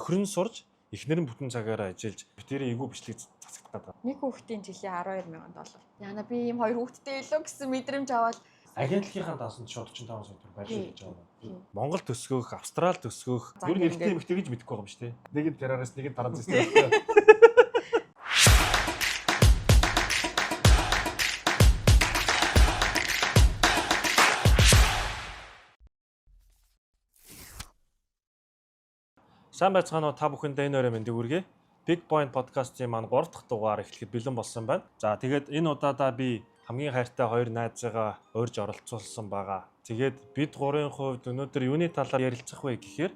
нөхөр нь сурж эхнэр нь бүтэн цагаараа ажиллаж битэрийн эвгүй бичлэг засагдах гэдэг. Нэг хүүхдийн жилийн $12,000. Яна би ийм хоёр хүүхэдтэй илүү гэсэн мэдрэмж аваад агентлагийнхаа даасанд шууд 45 сая төгрөг байрлуулж байгаа юм. Монгол төсгөх, Австрал төсгөх, ер нь эртний эмэгтэй гэж мэдэхгүй байгаа юм шүү дээ. Нэг нь террорист, нэг нь таранзист. Сайн байцгаана уу та бүхэндээ энэ өрөө мэндийг хүргэе. Big Point podcast-ийн маань 3 дахь дугаар эхлэхэд бэлэн болсон байна. За тэгээд энэ удаадаа би хамгийн хайртай хоёр найзыгаа урьж оролцуулсан байгаа. Тэгээд бид гурийн хувьд өнөөдөр юуны талаар ярилцах вэ гэхээр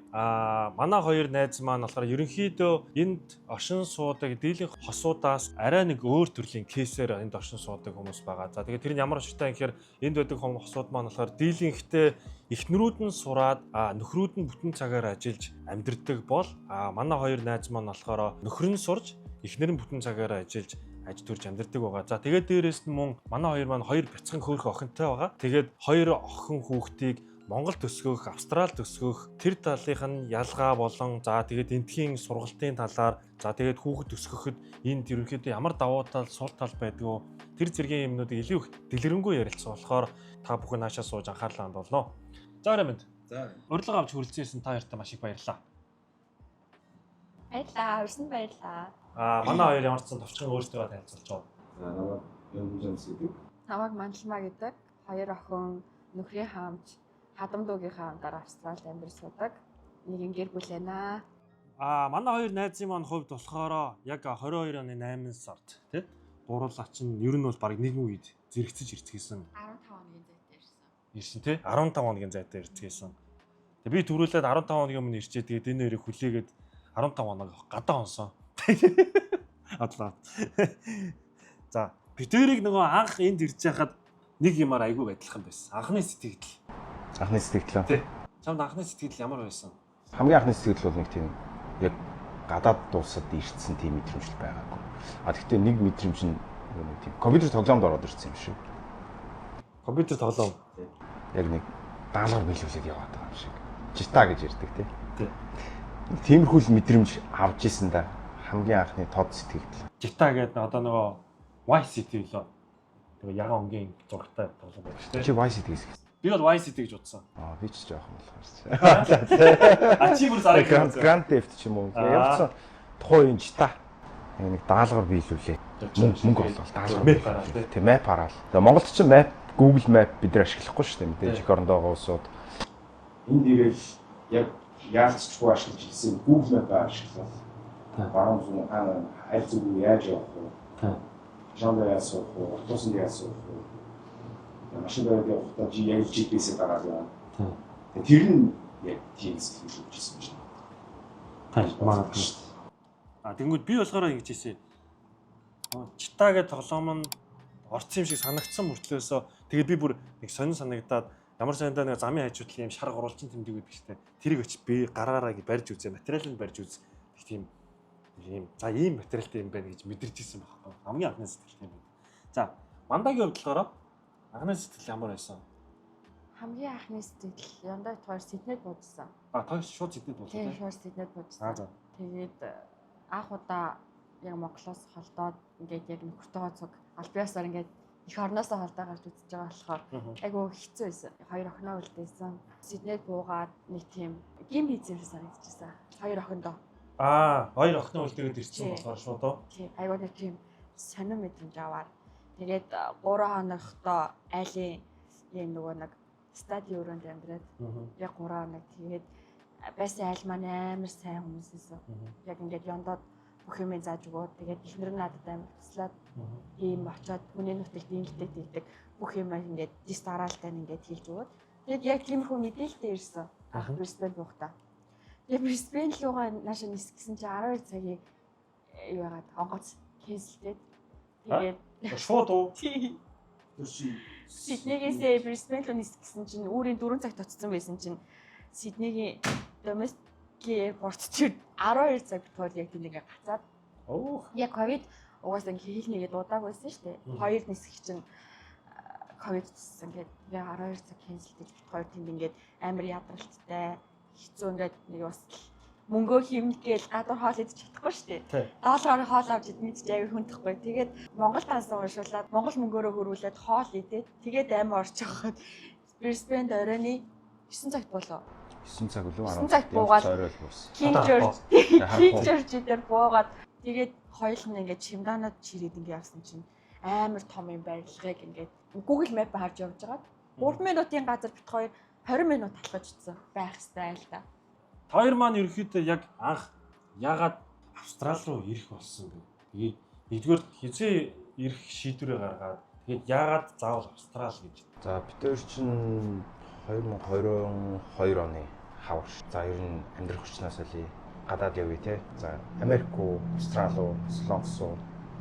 манай хоёр найз маань болохоор ерөнхийдөө энд оршин суудаг дийлэнх хосуудаас арай нэг өөр төрлийн кейсээр энд оршин суудаг хүмүүс байгаа. За тэгээд тэр нь ямар очтой гэхээр энд байдаг хосууд маань болохоор дийлэнхтэй эхнэрүүд нь сураад нөхрүүд нь бүтэн цагаар ажиллаж амьдэрдэг бол манай хоёр найз маань болохоор нөхөр нь сурж эхнэр нь бүтэн цагаар ажиллаж аж төрж амьдэрдэг байгаа. За тэгээд дээрэс нь мөн манай хоёр маань хоёр бяцхан хөөх охинтой байгаа. Тэгээд хоёр охин хүүхдийг Монгол төсгөх, Австрал төсгөх тэр талынх нь ялгаа болон за тэгээд эндхийн сургалтын талаар за тэгээд хүүхэд төсгөхөд энд ерөнхийдөө ямар давуу тал, сул тал байдгүй тэр зэргийн юмнуудыг илүү их дэлгэрэнгүй ярилцсан болохоор та бүхэн наашаа сууж анхаарлаа хандуулно. За Рамэнд. За. Урилга авч хүрэлцээсэн та хоёртаа маш их баярлалаа. баярлаа, өрсөн баярлаа. Манай хоёр ямар ч сан товчхон өөрсдөө танилцуулж байгаа. Намайг Янжанс гэдэг. Намайг Мандалмаа гэдэг. Хоёр охин нөхрийн хаамж хадамдуугийнхаа хамтаар Австралид амьдарч суудаг. Нэг нь гэр бүл байна. Манай хоёр найзын маань хувьд болохоор яг 22 оны 8 сард тий гурлаа чинь ер нь бол баг нэгэн үед зэрэгцэж ирцгээсэн. 15 хоногийн зайтай ирсэн тий 15 хоногийн зайтай ирцгээсэн. Тэгээ би төрүүлээд 15 хоногийн өмнө ирчээ. Тэгээд энэ нэрийг хүлээгээд 15 хоног гадаа онсон. Адлаа. За битэрийг нөгөө анх энд ирж байхад нэг юмар айгүй адилхан байсан. Анхны сэтгэл. Анхны сэтгэл. Тий. Чамд анхны сэтгэл ямар байсан? Хамгийн анхны сэтгэл бол нэг тийм яг гадаад дуусаад ирсэн тийм мэдрэмж байгаагүй. Гэхдээ нэг мэдрэмж нь нэг тийм компьютер тоглоомд ороод ирсэн юм шиг. Компьютер тоглоом. Яг нэг даалгавар биелүүлээд яваад байгаа юм шиг. Жита гэж ярьдаг тий. Тий. Тиймэрхүү мэдрэмж авч исэн да. Хамгийн анхны тод сэтгэл. Жита гэдэг одоо нөгөө Vice City лөө. Тэгээ ягаан өнгийн зурагтай тоглоом байна шүү дээ. Чи Vice City гэсэн. Би бол Vice City гэж утсан. Би ч жоохон болохоор. Чи бүр зараг Grand Theft ч юм уу. Явцсан тухайн үеийн Жита. Нэг даалгавар биелүүлээ. Мөнгө олвол даалгавар. Тэ map хараал. Тэгээ Монголд ч map Google Map бид нар ашиглахгүй шүү дээ. Мэдээж эх оронд байгаа улсууд. Энд ирэл яг яалтчгүй ашиглаж ирсэн Google Map ашиглаад баруун зүг аль зүг яаж явах вэ? Жамбаа яасах вэ? Автобусанд яасах вэ? Машин дээр явахдаа яг GPS-ээр дагаад байна. Тэр нь яг тийм сэтгэл үүсгэсэн юм шиг. Магадгүй. Тэнгүүд би болохоор ингэж хэлсэн. Чита гэдэг тоглоом нь орцсон юм шиг санагдсан мөртлөөсөө тэгээд би бүр нэг сонин санагдаад ямар сандаа нэг замын хажуудлын юм шар гурвалжин тэмдэг байдаг штэ. Тэрийг очиж би гараараа барьж үзээ, материалыг барьж үз. Тийм ийм за ийм материалтай юм байна гэж мэдэрч ирсэн байхгүй. Хамгийн анхны сэтгэл юм байна. За, Мандагийн хувьд болохоор анхны сэтгэл ямар байсан? Хамгийн анхны сэтгэл яндаа тоор Сиднейд буудсан. Тоо шууд Сиднейд буудсан. Тийм, шууд Сиднейд буудсан. За. Тэгээд анх удаа яг Монголоос холдоод ингээд яг нөхөртөөгөө цуг албаасаар ингээд их орноосоо холдоо гарч үзэж байгаа болохоор айгүй хэцүү байсан. Хоёр охиноо үлдээсэн. Сиднейд буугаад нэг тийм гим хийсэн санагдчихсан. Хоёр охиндоо. Хоёр охиноо үлдээгээд ирсэн болохоор шууд оо. Тийм, айгүй нэг тийм сонир мэдрэмж аваад тэгээд 3 хоногтоо айлын юм нөгөө нэг стадио өрөөнд амьдраад яг 3 хоног тэгээд байсан айл маань амар сайн хүмүүс байсан. Яг ингээд яндаад бүх юм зааж өгөө. Тэгээд ихнэр нь надад амар туслаад ийм очиод хүний нутагт дийлдэг тийдэг бүх юм ингээд дис дараалтай ингээд хийж өгөөд. Тэгээд яг тиймэрхүү мэдээлэлтэй ирсэн. Brisbane буухтаа. Тэгээд Brisbane руугаа наашаа нисгэсэн чи 12 цагийн юу яагаад онгоц кэнселдээд тэгээд шууд уу? Сиднейгээс Brisbane руу нисгэсэн чинь өөрийн 4 цаг тоцсон байсан чинь Сиднейгийн domestic airport чинь 12 цаг битгаар яг тэнийгээ гацаад. Яг ковид угаасаа хийхнийгээ дуудааг байсан шүү дээ. Хоёр нисгэх чинь ковид цэцсэн ингээд яг 12 цаг кэнселдэж бит хоёр тэнд ингээд амар ядралттай хэцүү ингээд нэг бас мөнгөө хэмнэгээл гадуур хоол идэж чадахгүй шүү дээ. $7-оор хоол авч идэх чинь аягүй хүндахгүй. Тэгээд Монгол тансаа уншуулад Монгол мөнгөөрөө хөрвүүлээд хоол идээд тэгээд аймаа орж явахад Brisbane оройны 9 цагт болоо. 9 цаг үлээ 9 цагт буугаад орой л буус. Кинжорж дээр буугаад тэгээд хоёул нь ингээд чемоданаад чирээд ингээд явсан чинь амар том юм барилгыг ингээд Google Map харж явж байгаад 3 минутын газар бит хоёр 20 минут талхаж утсан байх хэвээр айл та. Хоёр маань ерөөхдөө яг анх ягаад Австрали руу ирэх болсон бэ? Тэгээд нэгдүгээр хизээ ирэх шийдвэрээ гаргаад тэгээд ягаад заавал Австрали гэж. За бид хоёр чинь 2022 оны хавар. За ер нь амьдрах хүчнээс олий гадаад явъя те. За Америк уу, Австрали уу, Солонгос уу,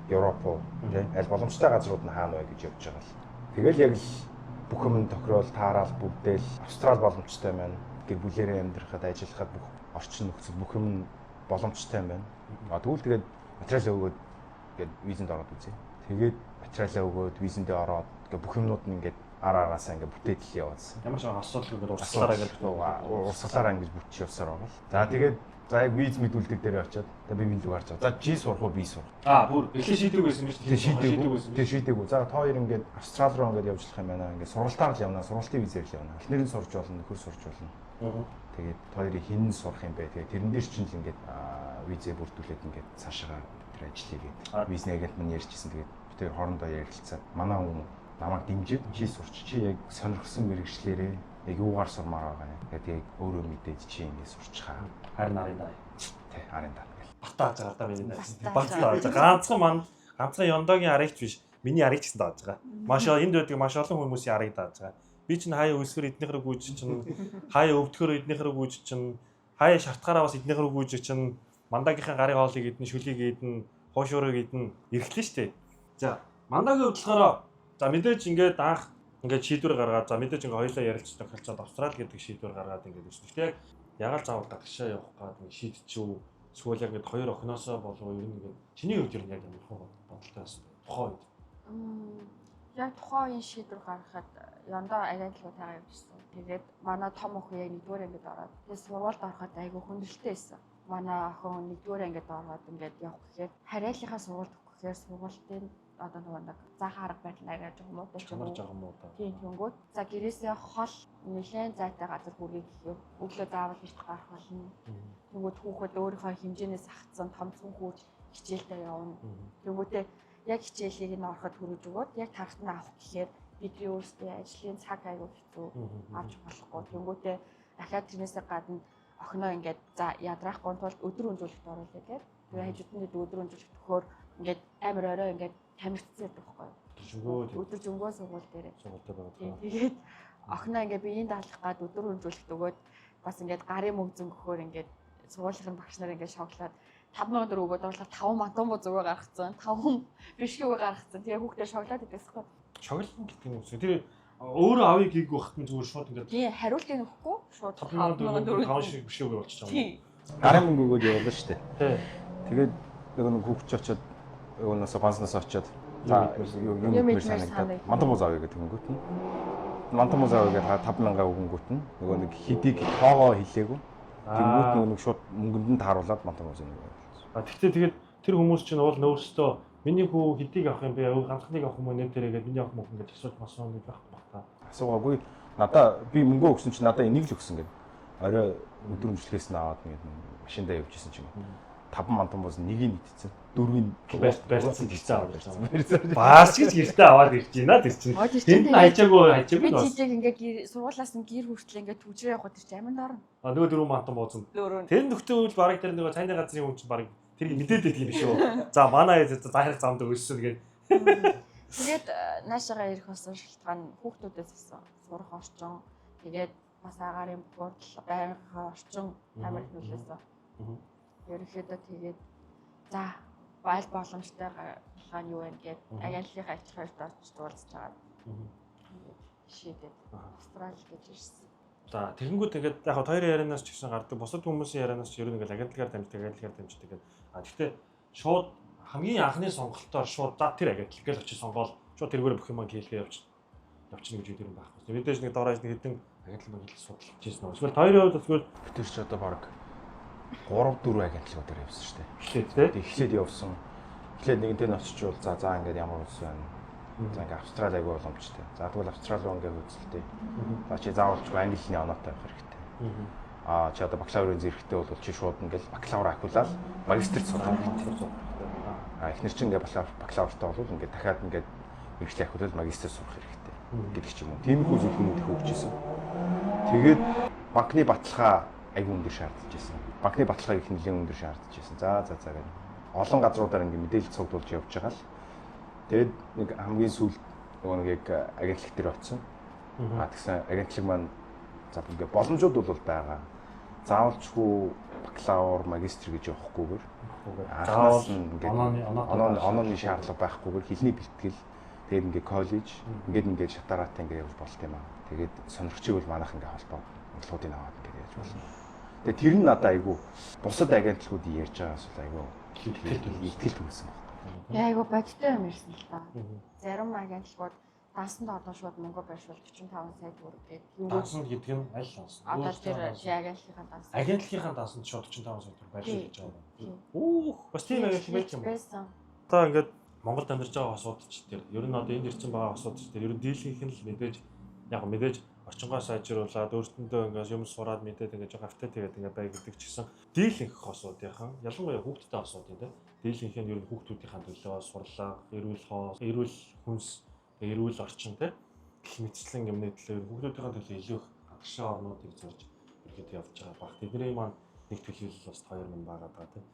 Европ уу те. Аль боломжтой газрууд нь хаана вэ гэж явж байгаа л. Тэгэл яг л бүх юм тохирол таарал бүгдэл Австрали боломжтой байна. Гэр бүлээрээ амьдрахад, ажиллахад бүх орчин нөхцөл бүх юм боломжтой юм байна. Тэгвэл тэгээд материалаа өгөөд ингээд визэнд ороод үзье. Тэгээд материалаа өгөөд визэндээ ороод ингээд бүх юмнууд нь ингээд араасаа ингээд бүтээдэл явуулсан. Ямар ч асуудал ингээд урсгалаараа ингээд урсгалаараа ингэж бүтчих явсаар байгаа л. За тэгээд за яг виз мэдүүлдэг дээр очиод тэгээд би виз гарч байгаа. За G сурах уу, B сурах. Бүр эхлээ шийдвэр байсан биз дээ. Тэгээд шийдээгүй. За та хоёр ингээд Австрали руу ингээд явжлах юм байна. Ингээд сургалтаар л явна. Сургалтын визээр л явна. Эхнэр нь сурч болно, нөхөр сурч болно. Тэгээд хоёрыг хин сурах юм бэ. Тэгээд тэрэн дээр чинь л ингээд визээ бүрдүүлээд ингээд цаашаа тэр ажлыг гээд визний агент мань ярьжсэн. Тэгээд бид хоёр хоорондоо ярилцаад манай хүн намайг дэмжиж чи сурч чи яг сонирхсан мэрэгчлэрээ яг юугаар сурмаар байгаа юм. Тэгээд яг өөрөө мэдээд чи ингээд сурчхаа. Харин нарын даа. Тэ харин даа. Батаа ажгаа даа миний. Батаа ажгаа. Ганцхан Ёндогийн аригч биш. Миний аригч гэсэн дааж байгаа. Маш энд байдаг маш олон хүмүүсийн ариг дааж байгаа. Би чинь хаяа өсгөр эднийхэр гүйж чинь хаяа өвдгөр эднийхэр гүйж чинь хаяа шатгаараа бас эднийхэр гүйж чинь мандагийнхаа гарын хоолыг идэн шүлгийг идэн хоошуурыг идэн эргэлээ штэ. За мандагийн хөдөлгөөрөө за мэдээж ингээд анх ингээд шийдвэр гаргаад за мэдээж ингээд хоёулаа ярилцж тохиолцоод Австрали гэдэг шийдвэр гаргаад ингээд ирсэн. Гэхдээ яг ягаал заавал гадагшаа явах гэдэг нь шийдчихв. Эсвэл яг ингээд хоёр охиноосоо болов ер нь ингээд чиний хувьд ер нь яг ямар бодолтой байсан тухайн үед. Яг тухайн үеийн шийдвэр гаргахад Ёндоо агентлагуудаа явуулсан. Тэгээд манай том охин яг нэгдүгээр ангид ороод тэгээд сургуульд ороход айгүй хүндрэлтэй байсан. Манай охин нэгдүгээр ангид ороод ингээд явах гэхээр хариалынхаа сургуульд өгөх гэхээр сургуулийн одоо нэг заахаа арга барил арай жоохон муутай ч юм уу. Тийм тэнгүүд. За гэрээсээ хол нэлээд зайтай газар хүргэх гэхээр өглөө заавал ирт гарах болно. Тэнгүүд хүүхэд өөрийнхөө хэмжээнээс ахсан том цүнхүүж хичээлдээ явна. Тэнгүүдээ яг хичээлийг нь ороход хүргэж өгөөд яг тархт нь авах гэхээр бидний өөрсдөө ажлын цаг аягүй хэцүү авч болохгүй. Тэнгүүдээ дахиад тэрнээсээ гадна охиноо ингээд за ядраахгүй тулд өдөр өнжүүлэлт оруулъя гэдэг. Тэгээ хажууданд өдөр өнжүүлэлт өгөхөөр ингээд амар орой ингээд тамирцсан байдаг байхгүй. Өдөр жөнгөө сургууль дээр. Тэгээд охиноо ингээд биеийн даалгах гад өдөр өнжүүлэлт өгөөд бас ингээд гарын мөнгө зөнгөхөөр ингээд сургуулийн багш нар ингээд шоглоод 5,000 төгрөг өгөөд орлоо 5 мантан буу зүгөө гаргацсан. 5 бишгүүгээ гаргацсан. Тэгээ хүүхдээ шоглоод идээсгүй. Шоглон гэдэг юм уу? Тэр өөрөө авъя гиг багт нь зүгээр шууд ингээд. Тийм, хариултыг нөхгүй шууд 5,000 төгрөг 5 шиг бишгүүгээ болчихж байгаа юм. Гарын мөнгө өгөөд явуулна шүү дээ. Тий. Тэгээд нэг хүүхч очоод өөнөөс ганцнаас очоод за юм ийм санагдаад мантан буу заавь гэдэг хөнгөт нь. Мантан буу заавь гэдэг 5,000 өгөнгөт нь нөгөө нэг хидийг тоогоо хэлээгүй. Тэнгүүт нэг шууд мөнгөнд нь тааруулаад мантан буу зэнийг. Тэгтээ тэгээд тэр хүмүүс чинь уул нөөстөө миний хүү хэдийг авах юм бэ? Ганцхныг авах юм уу нэ тэргээд миний авах мөнгө гэж асууж масуу нэг байхгүй та. Асуугаагүй. Надаа би мөнгө өгсөн чинь надаа энийг л өгсөн гэдэг. Орой өдөр өмчлөхөөс нь аваад ингээд машиндаа явжсэн чинь 5 мантан бус нэгийг нийтцэн 4-ийг барьсан гэсэн аваад. Баас гэж гэртээ аваад ирж байна тэр чинь. Тэнд нь хайчаагүй би тийжээ ингээд сургуулаас нь гэр хүртэл ингээд түвжрээ явах тэр чинь амин дорно. Нөгөө 4 мантан буусан. Тэр нөхцөл үйл бараг тэр нөгөө цайны газрын хүн чинь бараг тэр мэдээд байдаг юм биш үү. За манай заахыг замд өссөн гээд. Тэгээд наашаага ирэх болсон шалтгаан хүүхдүүдээс байсан. Сурах орчин. Тэгээд бас агарын буудал байнгын орчин амар нөлөөсөн. Ерөнхийдөө тэгээд за байл боломжтой хаан юу вэ гээд агентлагийн ач хоёрт очиж уулзж байгаа. Шийдээд Австрали гэж ирсэн. За тэгэнгүүт тэгээд яг хоёрын ярианаас ч гэсэн гардаг бусад хүмүүсийн ярианаас ч ер нь ингээл агентлагаар дамждаг гэдэг. Гэхдээ шууд хамгийн анхны сонголтоор шууд за тэр агентлаг гэж очиж сонгоол шууд тэргээр бүх юм хийлгээ явчихна гэж үгүй юм байхгүй. Мэдээж нэг доороож нэг хэдэн агентлаг хэлж судалж ирсэн үү. Эсвэл хоёрын хувьд эсвэл битэрч одоо баг 3-4 агентлагуудаар явсан шүү дээ. Эхлээд Эхлээд явсан. Эхлээд нэгэнтэй нь очичвол за ингээд ямар улс байна. За ингээд Австрали аягүй боломжтой. За тэгвэл Австрали руу ингээд хөөцөлтэй. За чи заавалчгүй англи хэлний оноотой байх хэрэгтэй. Чи одоо бакалаврын зэрэгтэй бол чи шууд ингээд бакалавр ахиулаад магистрт сурах хэрэгтэй. Эхнэр чинь ингээд бакалавртай бол ингээд дахиад ингээд мэргэжил ахиулаад магистрт сурах хэрэгтэй гэдэг ч юм уу. Тиймэрхүү зөвлөгөөнүүд их өгч ирсэн. Тэгээд банкны баталгаа аягүй өндөр шаардж ирсэн. Банкны баталгааг их нэлээд өндөр шаардж ирсэн. За гэдэг. Олон газруудаар ингээд мэдээлэл цуглуулж явж байгаа л. Тэгээд нэг хамгийн сүүлд нөгөө нэг яг агентлаг дээр очсон. Тэгсэн агентлаг маань за ингээд боломжууд бол байгаа. Заавалчгүй бакалавр, магистр гэж явахгүйгээр анхаас нь ингээд онооны шаардлага байхгүйгээр хэлний бэлтгэл тэгээд ингээд коллеж ингээд шатараатай ингээд явж болт юм аа. Тэгээд сонирхчийг бол манайх ингээд холбоотуудыг аваад ингээд яаж болно. Тэгээд тэр нь надад айгүй бусад агентлагуудын ярьж байгаас бол айгүй ихтгэл төрүүлсэн байна. Айгу бодтой юм ирсэн л та. Зарим агентлагууд дансанд орно шууд мөнгө байршуул 45 сая төгрөг гэдэг. Дансанд гэдэг нь аль данс? Одоо тэр агентлагийнхаа данс. Агентлагийнхаа дансанд шууд 45 сая төгрөг байршуулж байгаа. Өөх, бас тийм агентлаг байж юм байна. Одоо ингээд Монголд амьдарч байгаа асуудч тэр ер нь одоо энд ирсэн байгаа асуудч тэр ер нь дийлхийнх нь л мэдээж орчингоо сайжруулаад өөртөндөө ингээд юм сураад мэдээд ингээд жоо автаа тэгээд ингээд бай гэдэг ч гэсэн дийлэнх асуудынхан ялангуяа хүүхдтэй асуудын тийм дийлэнх нь ер нь хүүхдүүдийнхаа төлөө сурлага, эрүүл хүнс, эрүүл орчин тийм гэх мэтчлэн юмны төлөө хүүхдүүдийнхаа төлөө илүү их гадагшаа орнуудыг зорж ерөөд явж байгаа баг. Тэдний маань нэг төлөвлөл бас 2 мянга байгаа даа тийм.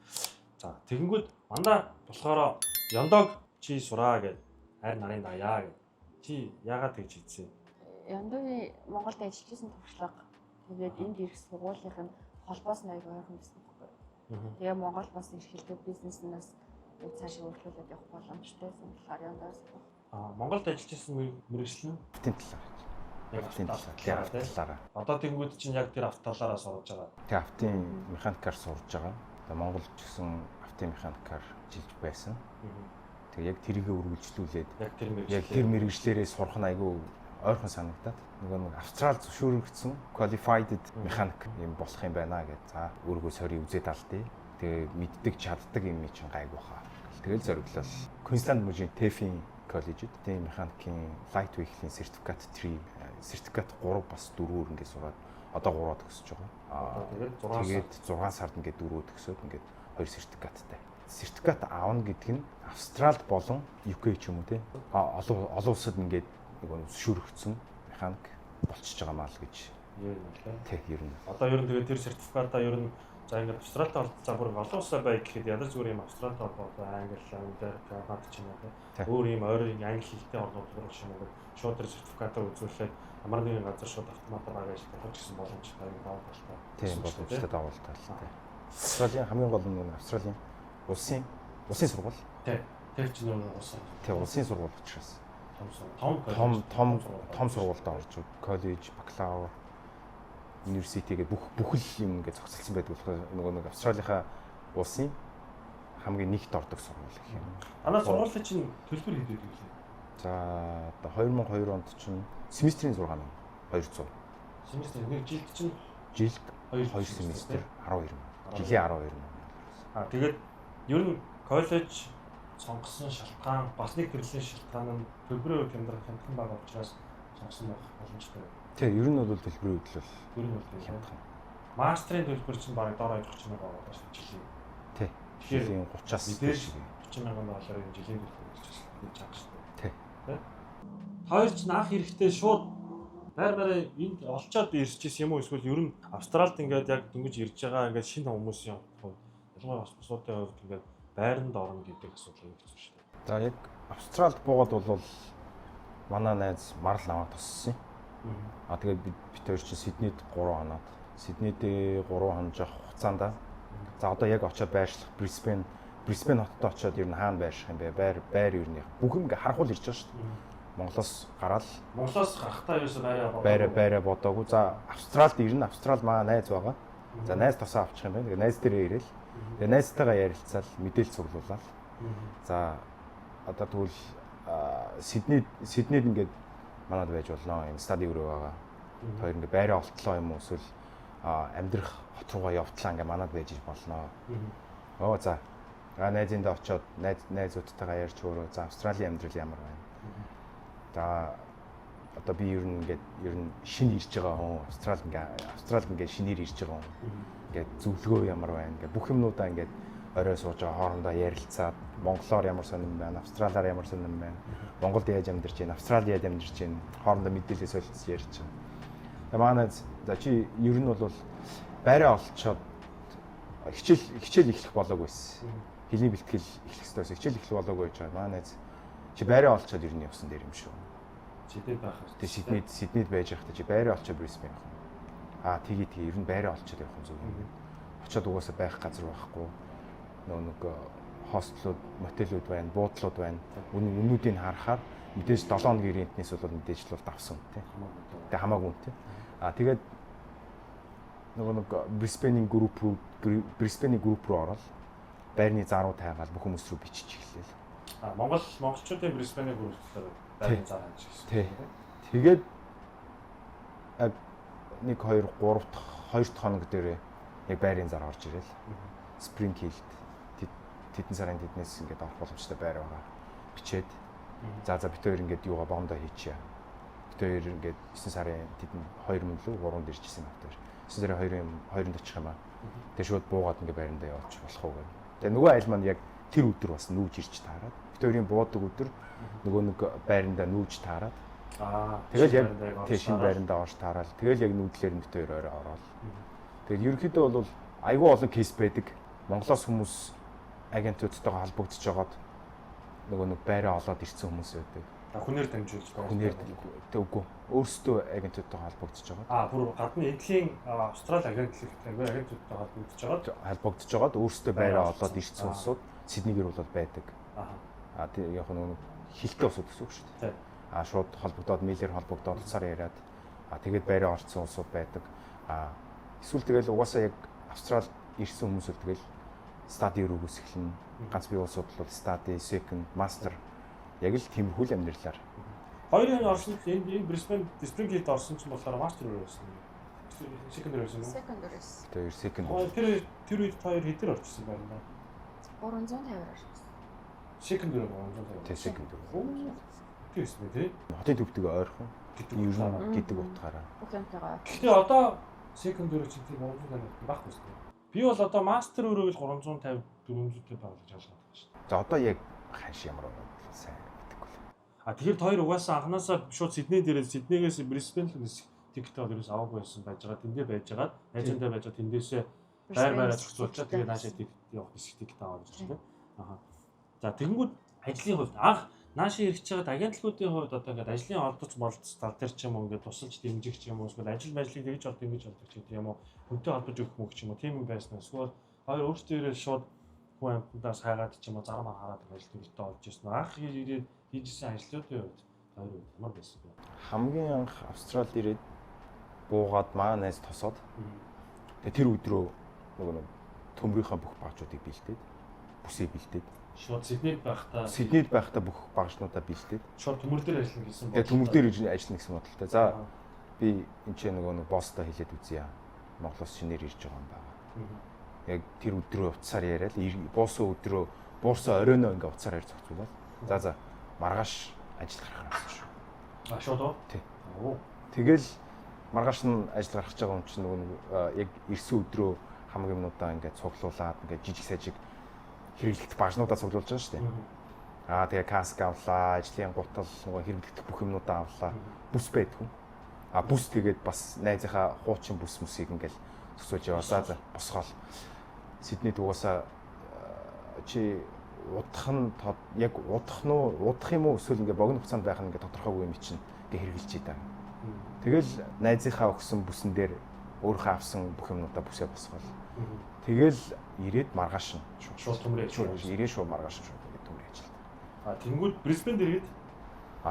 За тэгэнгүүт мандаа болохоор Ёндог чи сураа гэд хайр нарын даяа гэд чи яагаад тэгж хийсэн? Ёндогийн Монголд ажиллаж исэн туршлага тэгээд энд ирэх сургуулийнхын холбоос нь аягүй ойрхон байсан байхгүй. Тэгээ Монгол бас эрхлэлтэй бизнеснээс цаашаа өргөлүүлээд явах боломжтой байсан болохоор Ёндоос. Монголд ажиллаж исэн мэргэжил нь автын талаар. Одоо тэнгууд чинь яг тэр автолаараа сурж байгаа. Тэг автын механикаар сурж байгаа. Монголд ч гэсэн автын механикаар жилж байсан. Тэг яг тэрийгэ үргэлжлүүлээд яг тэр мэргэжлэрээ сурах нь айгүй ойрхон санагдаад нөгөө нэг Австрал зөвшөөрөгдсөн qualified mechanic юм болох юм байна гэж. За өөргөө сорийг үзээд алдъя. Тэгээ мэддэг чаддаг юм чинь гайг баха. Тэгэл зориглол Queensland мужийн TEFI коллежид тийм механикийн light vehicle-ийн сертификат 3 бас 4-өөр ингээд сураад одоо 3-аад төгсөж байгаа. Тэгээд 6 сард ингээд 4-өө төгсөөд ингээд 2 сертификаттай. Сертификат аавна гэдэг нь Австралид болон UK ч юм уу те олон улсад ингээд нэг зөвшөөрөгдсөн механик болчихж байгаа маа л гэж. Ер нь. Одоо ер нь тэгээд тэр сертификатаа ер нь за ингээд Австралид оролцоо бүр олон улсаа бай гэхэд ядаж зүгээр юм Австралид оролцоо Англи, Америк, Канада ч юм уу те. Өөр юм ойрын англи хэлтэй орнууд руу ч юм уу шууд тэр сертификатаа үзүүлээд ямар нэгэн газар шууд автоматар багаж тавих гэсэн боломжтой юм даваа талтай. Тийм боломжтой даваа талтай. Австралийн хамгийн гол нь Австралийн улсын сургууль. Тэр чинь улсын. Тийм улсын сургууль учраас том сургуульд орж коллеж, бакалавр, университет гэх бүх л юм ингээд зохицолсон байдаг болохоор нөгөө нэг Австралийнхаа улсын хамгийн нэгт ордог сургууль гэх юм. Манай сургуулийн чинь төлбөр хэд байдаг вэ? За одоо 2002 онд чинь семестрийн 6200. Семестр нэг жилд чинь жилд 2 семестр 12 мянга. Жилийн 12 мянга. Тэгээд ер нь коллеж сонгосон шалтгаан бас нэг төрлийн шалтгаан нь төлбөрийн хувьд хямдхан бага учраас сонгосон байх боломжтой. Тийм, ер нь бол төлбөрийн хувьд ер нь бол хямдхан. Мастрын төлбөр чинь бараг доор 30 мянга байгаа шүү жилийн. Тийм. Жилийн 30-аас дээш 30 мянган долларын жилийн төлбөр гэж чанга шүү. Тийм. Хоёр ч анх эрэхтэй шууд байр энд олцоод ирж ирсэн юм уу эсвэл ер нь Австралид ингээд яг дөнгөж ирж байгаа ингээд шинэ хүмүүс юм. Ялангуяа бас бусуудын хувьд ингээд байранд орно гэдэг асуудал юм хэцүү шүү дээ. За яг Австралид буугаад бол манай найз Марл аваад туссан. Тэгээд бид хоёр чинь Сиднейд 3 хоноод Сиднейд 3 хонож явах хугацаанд за одоо яг очиод байршлах Brisbane хотод очиод ер нь хаана байрших юм бэ? Байр ер нь бүх юм ингээ харахуул ирж байгаа шүү дээ. Монголоос гарахтаа ерөөсөө байраа бодоогүй. За Австралид ирнэ. Австрал маа найз байгаа. За найз тусаа авчих юм байна. Тэгээ найз дээрээ ирээл. Тэгээ найзтайгаа ярилцаал мэдээлэл цуглуулаад. За одоо тэгвэл Сиднейд ингээд манад байж болно. Юм стади өрөө байгаа. Тэр ингээд байраа олтлоо юм уу эсвэл амьдрах хот руугаа явтлаа ингээ манад байж болно. Оо за. Найзындаа очиод найзуудтайгаа ярьж өөрөө за Австралийн амьдрал ямар байна. За одоо би ер нь шинэ ирж байгаа хүн Австрал ингээ шинээр ирж байгаа хүн. Ингээ зөвлөгөө ямар байна. Ингээ бүх юмнуудаа ингээ орой сууж байгаа хоорондоо ярилцаад монголоор ямар сонирн байна, австралиар ямар сонирн байна, Монголд яаж амьдарч байна, Австралид яаж амьдарч байна, хоорондоо мэдээлэл солилцож ярьж байна. Манай за чи ер нь бол байраа олцоод хичээл эхлэх болоогүй байсан. Хэлний бэлтгэл эхлэх ёстойс хичээл эхлэх болоогүй гэж байгаа. Манай чи байраа олцоод ер нь явсан дээр юм шүү. Сиднейд байх. Тэг Сиднейд байж байхдаа чи байраа олцоод Брисбейн явах. Тэгээ ер нь байраа олцоод явах юм зүг юм. Очоод угаасаа байх газар байхгүй. Нэг хостелууд, мотелүүд байна, буудлууд байна. Үнүүдийг харахаар мэдээж 7 хоногийн рентнээс бол мэдээж л давсан тий. Тэгээ хамаагүй тий. Тэгээд нэг Брисбейний групп руу ороод байрны заруу тайгаал бүх хүмүүс рүү бичиж эхэллээ. Монголчуудын Брисбейний групптэй байрны зар хандж гэсэн. Тий. Тэгээд 1 2 3 дахь хоног дээр яг байрын зар орж ирэл. Спринг хийлт тэдэн сарын тэднээс ингээд авах боломжтой байр байгаа. Бичээд за бит хоёр ингээд юугаа бомдоо хийчихье. Бит хоёр ингээд 9 сарын тэдэн 2 мөн лөө 3-нд ирчихсэн автор. 9 сарын 2-нд очих юм аа. Тэгээ шууд буугаад ингээд байрандаа явуулчих болох уу гэх. Тэгээ нөгөө айл маань яг тэр өдөр бас нүүж ирж таарад. Бит хоёрын буудаг өдөр нөгөө нэг байрандаа нүүж таарад. Тэгэл яг тийм шинэ байрандаа орж таараад тэгэл яг нүүдлэр нь бит хоёр орой ороод. Тэгээд ерөнхийдөө бол айгүй олон кейс байдаг. Монголоос хүмүүс агентуудтайгаа холбогдож жагаад нөгөө нэг байраа олоод ирсэн хүмүүс байдаг. Хүнээр дамжуулж байгаа. Хүнээр үгүй. Өөрсдөө агентуудтайгаа холбогдож жагаад. Бүр гадны эдлийн Австрали агентуудтай холбогдож жагаад өөрсдөө байраа олоод ирсэн улсууд Сиднейгээр бол байдаг. Тийм яг нэг хилтэй улсууд гэсэн үг шүү дээ. Шууд холбогдоод мэйлээр холбогдоод уцаар яриад тэгээд байраа орцсон улсууд байдаг. Эсвэл тэгэл угаасаа яг Австрал ирсэн хүмүүс л тэгэл стади рүүгээс эхэлнэ. Ганц бие улсууд бол стади, second, master яг л тиймэрхүү л амьдралаар. Хоёрын орсон энэ Brisbane Spring League орсон ч болохоор master руу байсан. Second руу байсан. Тэр second. Тэр үед хоёр хэдэр орчихсон байна. 350 орчихсон. Second руу 350. Тэг second руу. Тэгс мэ тий. Хотын төвдөг ойрхон гэдэг утгаараа. Бүх юмтайгаа. Гэхдээ одоо second руу чинь тийм 350 байхгүй шүү дээ. Би бол одоо мастер өрөөгөл 350 400-тэй байгаа гэж ойлгоод байна шүү дээ. За одоо яг ханш ямар байна сайн мэдэхгүй л. Тэгэхээр хоёр угаасаа анханасаа шууд Сидней дээрээ Сиднейгээс Брисбейн рүү тикет аваад аваагүй байсан байж байгаа. Тэндээ байж байгаа. Найзандаа байж байгаа. Тэндээсээ байраа зохицуулчаад тэгээд наашаа явах хэсэг тикет аваад гэж тийм. За тэгэнгүүт ажлын хувьд наашаа ирж байгаа агентлагуудын хувьд одоо ингээд ажлын олдоц молдоц тал дээр ч юм уу ингээд тусалж дэмжих ч юм уу эсвэл ажил ажлыг тэгж олд ингэж олдог ч гэдэг юм уу хүнтэй холбож өгөх мөх ч юм уу тийм юм байсан. Эсвэл хоёр өөрсдөө ирээд шууд хүн амьтандаас хайгаад ч юм уу зармаар хараад ажил төрөлтөө олж ирсэн. Анх ирээд хийжсэн ажлуудын хувьд хоёр үед ямар байсан бэ? Хамгийн анх Австралид ирээд буугаад маань найз тосоод тэгээ тэр өдрөө нөгөө төмрийнхаа бүх багжуудыг бэлдээд бүсээ бэлдээд шууд Сиднейд байхдаа бүх багшнуудаа бэлдээд шууд төмөр дээр ажиллана гэсэн бодлоо. Тэгээ төмөр дээр ажиллана гэсэн бодолтой. За би энэ ч нөгөө босстой хэлээд үзье. Монголоос шинээр ирж байгаа юм байна. Яг тэр өдрөө уцаар яриад буусан өдрөө буурсан оройноо ингээ уцаар ярьж зохицуулаад. За маргааш ажил гарах гэсэн шүү. Шууд уу? Тий. Тэгэл маргааш нь ажил гарах гэж байгаа юм чинь нөгөө яг ирсэн өдрөө хамгийн юмудаа ингээ цуглуулад ингээ жижиг сажиг хэрэглэгдэх баашнуудаа цуглуулж байгаа шүү дээ. Тэгээ каск авлаа, ажлын гутал, нөгөө хэрэглэгдэх бүх юмнуудаа авлаа. Бүс байдгүй. Бүс тэгээд бас найзынхаа хуучин бүс мөсийг ингээл төсөөлж яваа. За босгоол. Сиднейд угаасаа чи удах нь яг удах юм уу эсвэл ингээ богино хугацаанд байх нь ингээ тодорхойгүй юм чинь ингээ хэрэгжилж идэв. Тэгэл найзынхаа өгсөн бүсэн дээр өөрийнхөө авсан бүх юмнуудаа бүсээ босгоол. Тэгэл ирээд маргааш нь шууд төмөр ирээд шууд маргааш нь шууд төмөр ажилтаа. Тэнгүүд Брисбейнд ирээд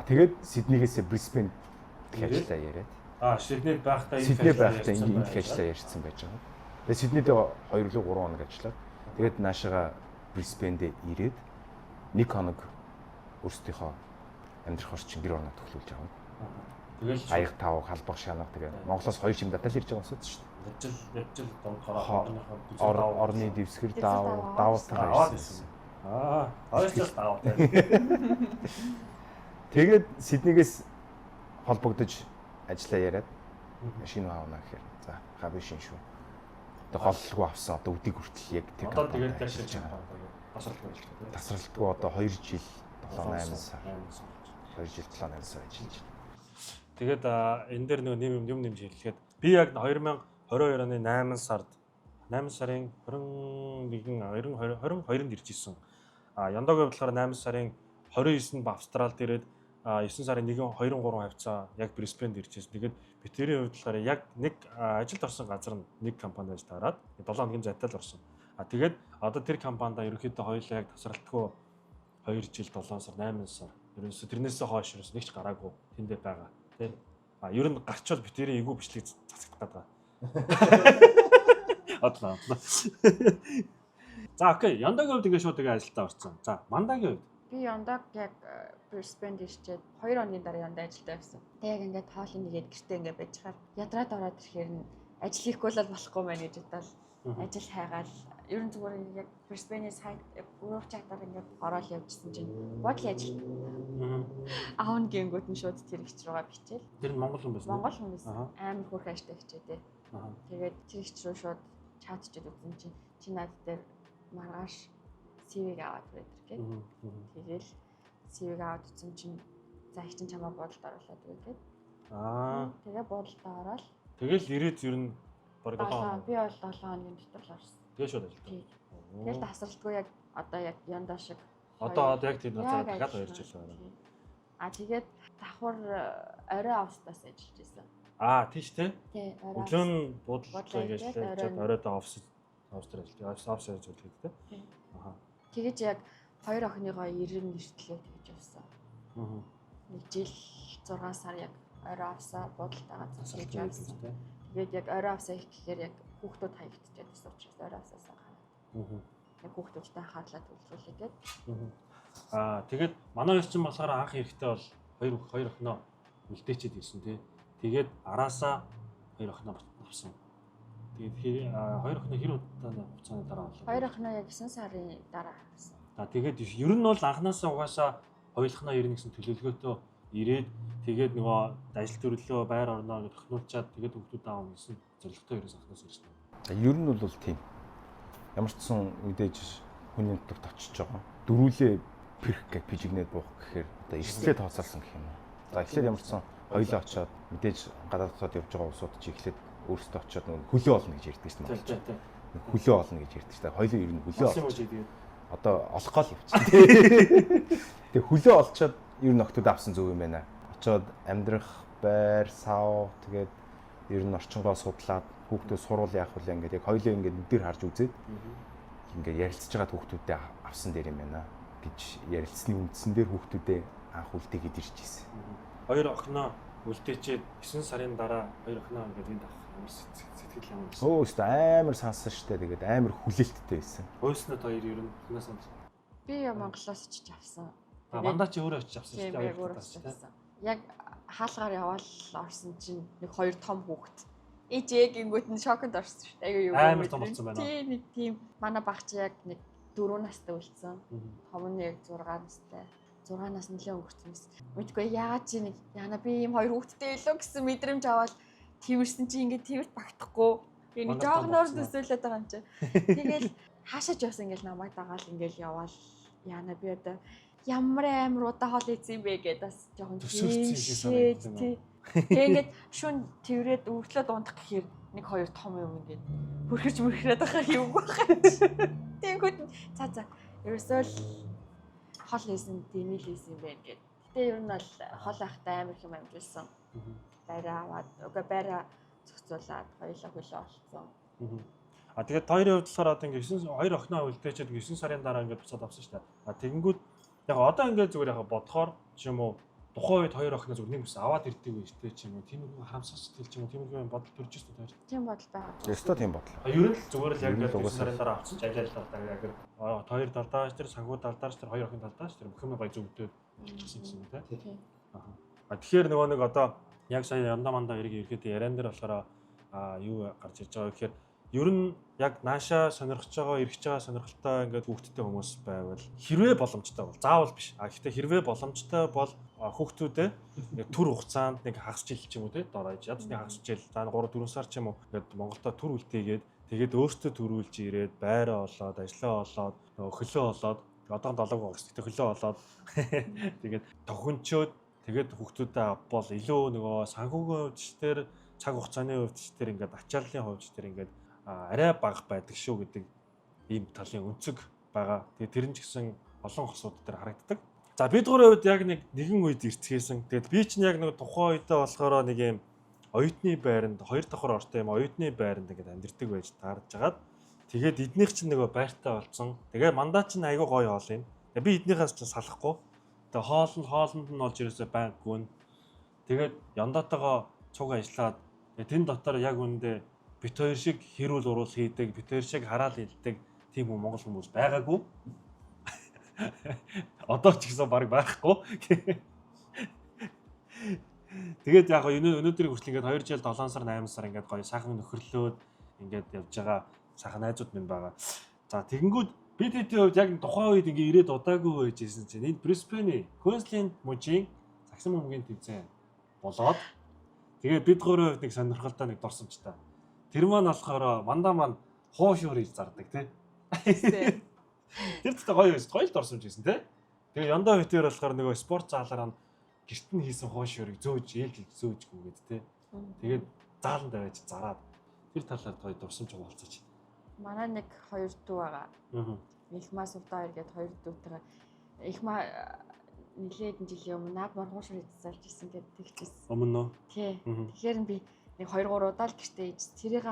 тэгээд Сиднейгээс Брисбейнд ажиллаа яриад. Сиднейд байхдаа энд их ажиллаа ярьсан байж байгаа. Тэгээд Сиднейд 2 или 3 хоног ажиллаад тэгээд наашаага Брисбейнд ирээд 1 хоног өөрсдийнхөө амьдрах орчин гэр орноо төхлүүлж аваад. Тэгэл аяг тав халбах шанах тэгээд Монголоос 2 шим датал ирж байгаа юмсууд шүү дээ. Дэвжил донхороо орны дэвсгэр давуу тал байсан. Ойрчлал давуу. Тэгээд Сиднейгээс холбогдож ажиллаа яриад шинэ аавна гэхээр за хаби шин шүү. Одоо голлогоо авсан одоо өдийг хүртэл яг тэр одоо тэгээд дэшилж байгаа. Тасралтгүй одоо 2 жил 7-8 сар. 2 жил 7-8 сар ажиллаж байна. Тэгээд энэ дээр нөгөө юм нэмж хэлэхэд би яг 2022 оны 8 сарын 22-нд ирж исэн. Яндоог болохоор 8 сарын 29-нд Австралид ирээд 9 сарын 1, 2, 3 хавцаа яг Брисбенд ирж исэн. Тэгээд бидний хувьд болохоор яг нэг ажилд орсон газар нь нэг компанид таарад 7 хоногийн зайтай л орсон. Тэгээд одоо тэр компанида ерөнхийдөө хоёулаа яг тасралтгүй 2 жил 7 сар 8 сар ерөөсө тэрнээсээ хойш ерөөсө нэг ч гараагүй тэндээ байгаа. Тэ. Ер нь гарчвал битэрийн эвгүй бичлэг засагдах гэдэг. Одлоо. За окей, Яндагийн хувьд ингээ шууд тэгээ ажилдаа орсон. За, Мандагийн хувьд би Яндаг яг Brisbane ирчээд 2 хоногийн дараа Янда ажилдаа байсан. Тэг яг ингээд хоолны нэгээд гэртээ ингээд байж хаар ядраад ороод ирэхээр нь ажил хийхгүй л болохгүй мэн гэж бодоод ажил хайгаал ер нь зүгээр яг Brisbane-ийн сайт гурав чатаар ингээд ороод явжсэн чинь бодлын ажил. Аавн гингүүд нь шууд тэр ихч рүүгээ бичээл. Тэр нь Монгол хүн байсан. Монгол хүн байсан. Амар хөрх ажтай хичээдээ. Тэгээд тэр ихч рүү шууд чатчихэд үзсэн чинь чи над дээр маргааш CV-г аваад байдаг гэх. Тэгэл CV-г аваад үзсэн чинь за их чинь чамаа буудалд оруулаад өгөөд. Тэгээ буудалд ороод тэгэл ирээд ер нь бараг 7 хоног. Би бол 7 хоногийн дотор л орсон. Тэгээ шууд ажилдаа. Тэгэл тасралтгүй яг одоо яг Янда шиг. Одоо яг тийм газар дахиад 2 жил байна. Тэгээд давхар орой австаас ажиллаж байсан. Тийш тий. Тий, орой. Өглөө нь буудалд ажиллаж оройдоо офс ажиллаж байдаг тий. Тэгэж яг 2 охиныгоо 90 нэртлээ тэгж явсан. Нэг жил 6 сар яг орой авсаа буудалтайгаа засаж явсан. Тэгээд яг орой авсаа их гэхээр яг хүүхдүүд хаягдчихад байсан учраас орой авсаасаа гараад. Яг хүүхдүүдтэй анхаарлаа төвлөрүүлээд. Тэгээд манай хоёр чинь болохоор анх эрэхтэй бол хоёр охиноо үлдээчихэд ирсэн тий. Тэгээд араасаа хоёр охиноо авсан. Тэгээд хоёр охиноо хэр удааны хугацааны дараа авлаа. Хоёр охиноо яг 9 сарын дараа авсан. Тэгээд ер нь бол анханасаа угаасаа хоёулахнаа ирнэ гэсэн төлөвлөгөөтэй ирээд тэгээд нөгөө ажил төрлөө байр орноо гэж тохиолчаад тэгээд хүүхдүүд аавна гэсэн зорилготой ерөөс анханасаа ирсэн. Ер нь бол тийм. Ямар ч сан үдээж хүний нутагт очиж байгаа. Дөрүүлээ пэрх гэж пижигнээд буух гэхээр одоо эрсдлээ тооцоолсон гэх юм уу. За эхлээд ямар ч сан хоёлоо очоод мэдээж гадаад хотод явж байгаа улсууд чи эхлээд өөрсдөө очоод хөлөө олно гэж ярьдаг шүү дээ. Хөлөө олно гэж ярьдаг шүү дээ. Хоёлоо ер нь хөлөө олно. Одоо олох гол явчих. Тэгээ хөлөө олцоод ер нь октод авсан зөв юм байна. Очоод амьдрах байр, сав тэгээд ер нь орчингоо судлаад хүүхдүүд сурвал яах вэ ингээд яг хоёлоо ингээд нүдээр харж үзээд ингээд ярилцж байгаа хүүхдүүдэд авсан дээр юм байна гэж ярилцсны үндсэн дээр хүүхдүүдэд анх үлдээгээд ирж ирсэн. Хоёр охиноо үлдээчээд 9 сарын дараа хоёр охиноо ингээд энд авах ямар сэтгэл юм бэ? Өөстө амар сансан штэ тэгээд амар хүлээлттэй байсан. Хөөснөд хоёр ер нь охиноос би Монголоос очиж авсан. Мандаа чи өөрөө очиж авсан шүү дээ. Өөрөө очиж авсан. Яг хаалгаар яваал орсон чинь нэг хоёр том хүүхэд. Ээжээ гингүүт нь шоконд орсон шүү дээ. Аюу юу амар том болсон байна. Тийм нэг тийм манай багч яг нэг 4 настай үлдсэн. Том нь яг 6 настай. 6 нас нэлээд өнгөрсөн юмс. Мэдгүй яагаад чи нэг яана би ийм хоёр хүүхэдтэй илүү гэсэн мэдрэмж аваад тиймэрсэн чи ингээд тиймэрт багтахгүй. Тэгээ нэг жоогноор төсөөлөд байгаа юм чи. Тэгэл хаашаач явсан ингээл намайг дагаал ингээл яваал яана би одоо ямар амар удаа хоол ийсэн юм бэ гэдээ бас жоохон тийм. Тэгээд шүн тэрврээд өвчлөөд унтах гэхээр нэг хоёр том юм ингээд хөрхөж мөрхрээд байхаар юм байна. Тэгэнгүүт за ерөөсөө л хол хийсэн, дэмэл хийсэн юм байна гэд. Гэтэ ер нь бол хол ахтай амар их юм амжилсан. Байраа аваад, уга байраа зохицуулаад хоёулаа хөлөө олцсон. Тэгээд хоёрын хувьд болохоор одоо ингээд 9 хоёр охиноо үлдээчихэд 9 сарын дараа ингээд буцаад авсан шүү дээ. Тэгэнгүүт яг одоо ингээд зүгээр яг бодохоор ч юм уу тухайн үед хоёр охиноо зүгээр нэг бүс аваад ирдэг байж тээ ч юм уу тиймэрхүү харамсах сэтгэл ч юм уу тиймэрхүү бодол төрж ирсэн тоо. Тийм бодол байгаа. Өстой тийм бодол. Ер нь л зүгээр л яг 9 сарын дараа авсан ч ажиллалаа яг хоёр талдааш тэр санхүү талдааш тэр хоёр охин талдааш тэр бүх юм гоё зөвдөөд болчихсон гэсэн юм тий. Тэгэхээр нөгөө нэг одоо яг сая Янда мандаа эргээд яриан дээр болохоор юу гарч ирж байгаа гэхээр ер нь яг наашаа сонирхож байгаа, эргэж байгаа сонирхолтой ингээд хүүхдтэй хүмүүс байвал хэрвээ боломжтой бол заавал биш. Гэхдээ хэрвээ боломжтой бол хүүхдүүдээ нэг төр хугацаанд нэг хагас жил ч юм уу те доройж ядсны хагас жил за 3 4 сар ч юм уу ингээд Монголдо төр үлдээгээд тэгээд өөртөө төрүүлж ирээд байраа олоод ажлаа олоод хөлөө олоод одоохонд олоогүй байгаа гэсэн. Хөлөө олоод тэгээд тохинчоод тэгээд хүүхдүүдэд бол илүү нөгөө санхүүгийн хувьд ч тэр цаг хугацааны хувьд ч тэр ингээд ачааллын хувьд ч тэр ингээд арай бага байдаг шүү гэдэг ийм талын өнцөг байгаа. Тэгээд тэр нь ч гэсэн олон хосууд дээр харагддаг. За бид гурийн хувьд яг нэгэн үед ирцгээсэн. Тэгээд би ч яг нэг тухайн үедээ болохоор нэг юм оюутны байранд 2 давхар ортой юм оюутны байранд ингээд амьдэрдэг байж таарж агаад тэгээд эднийх чинь нөгөө байртай болсон. Тэгээд мандаа чинь айгүй гоё хоол юм. Тэгээд би эднийхээс чинь салахгүй. Тэгээд хоолнд нь олж ирээсээ банк гүн. Тэгээд яндатайгаа цуг ажиллаад тэн дотор яг үндэ бит хоёр шиг хэрүүл уруул хийдэг, бит хоёр шиг хараал хэлдэг тийм Монгол хүмүүс байгаагүй. Одоо ч гэсэн баг байхгүй. Тэгээд яг өнөөдрийг хүртэл ингээд 2 жил 7 сар 8 сар ингээд гоё сайхан нөхөрлөөд ингээд явж байгаа сайхан найзууд минь байгаа. За тэгэнгүүт бид хэдийн хувьд яг тухайн үед ингээд ирээд удаагүй байжсэн чинь энэ Brisbane Queensland мужийн сагсан бөмбөгийн тэмцээн болоод тэгээд бид гурийн хувьд нэг сонирхолтой нэг дурсамжтай. Тэр маань болохоор мандаа маань хоош өрөж зардаг тий. Тэр ч гоё л дурсамж байсан тий. Тэгээ яндаа битээр болохоор нөгөө спорт заалаараа гэрт нь хийсэн хоош өрийг зөөж зөөжгүйгээд тий. Тэгээд зааланд аваад зараад тэр талаар гоё дурсамж хуваалцаж. Манай нэг 2 дүү байгаа. Ихмаа Сувдаа эргээд 2 дүүтэйгээ ихмаа нэлээд жилийн өмнө наад маргууш өрийг залж исэн гэдэг тэгчихсэн. Өмнө нөө. Тий. Тэгэхээр би нэг 2 3 удаа л гэртээ ээж тэрийг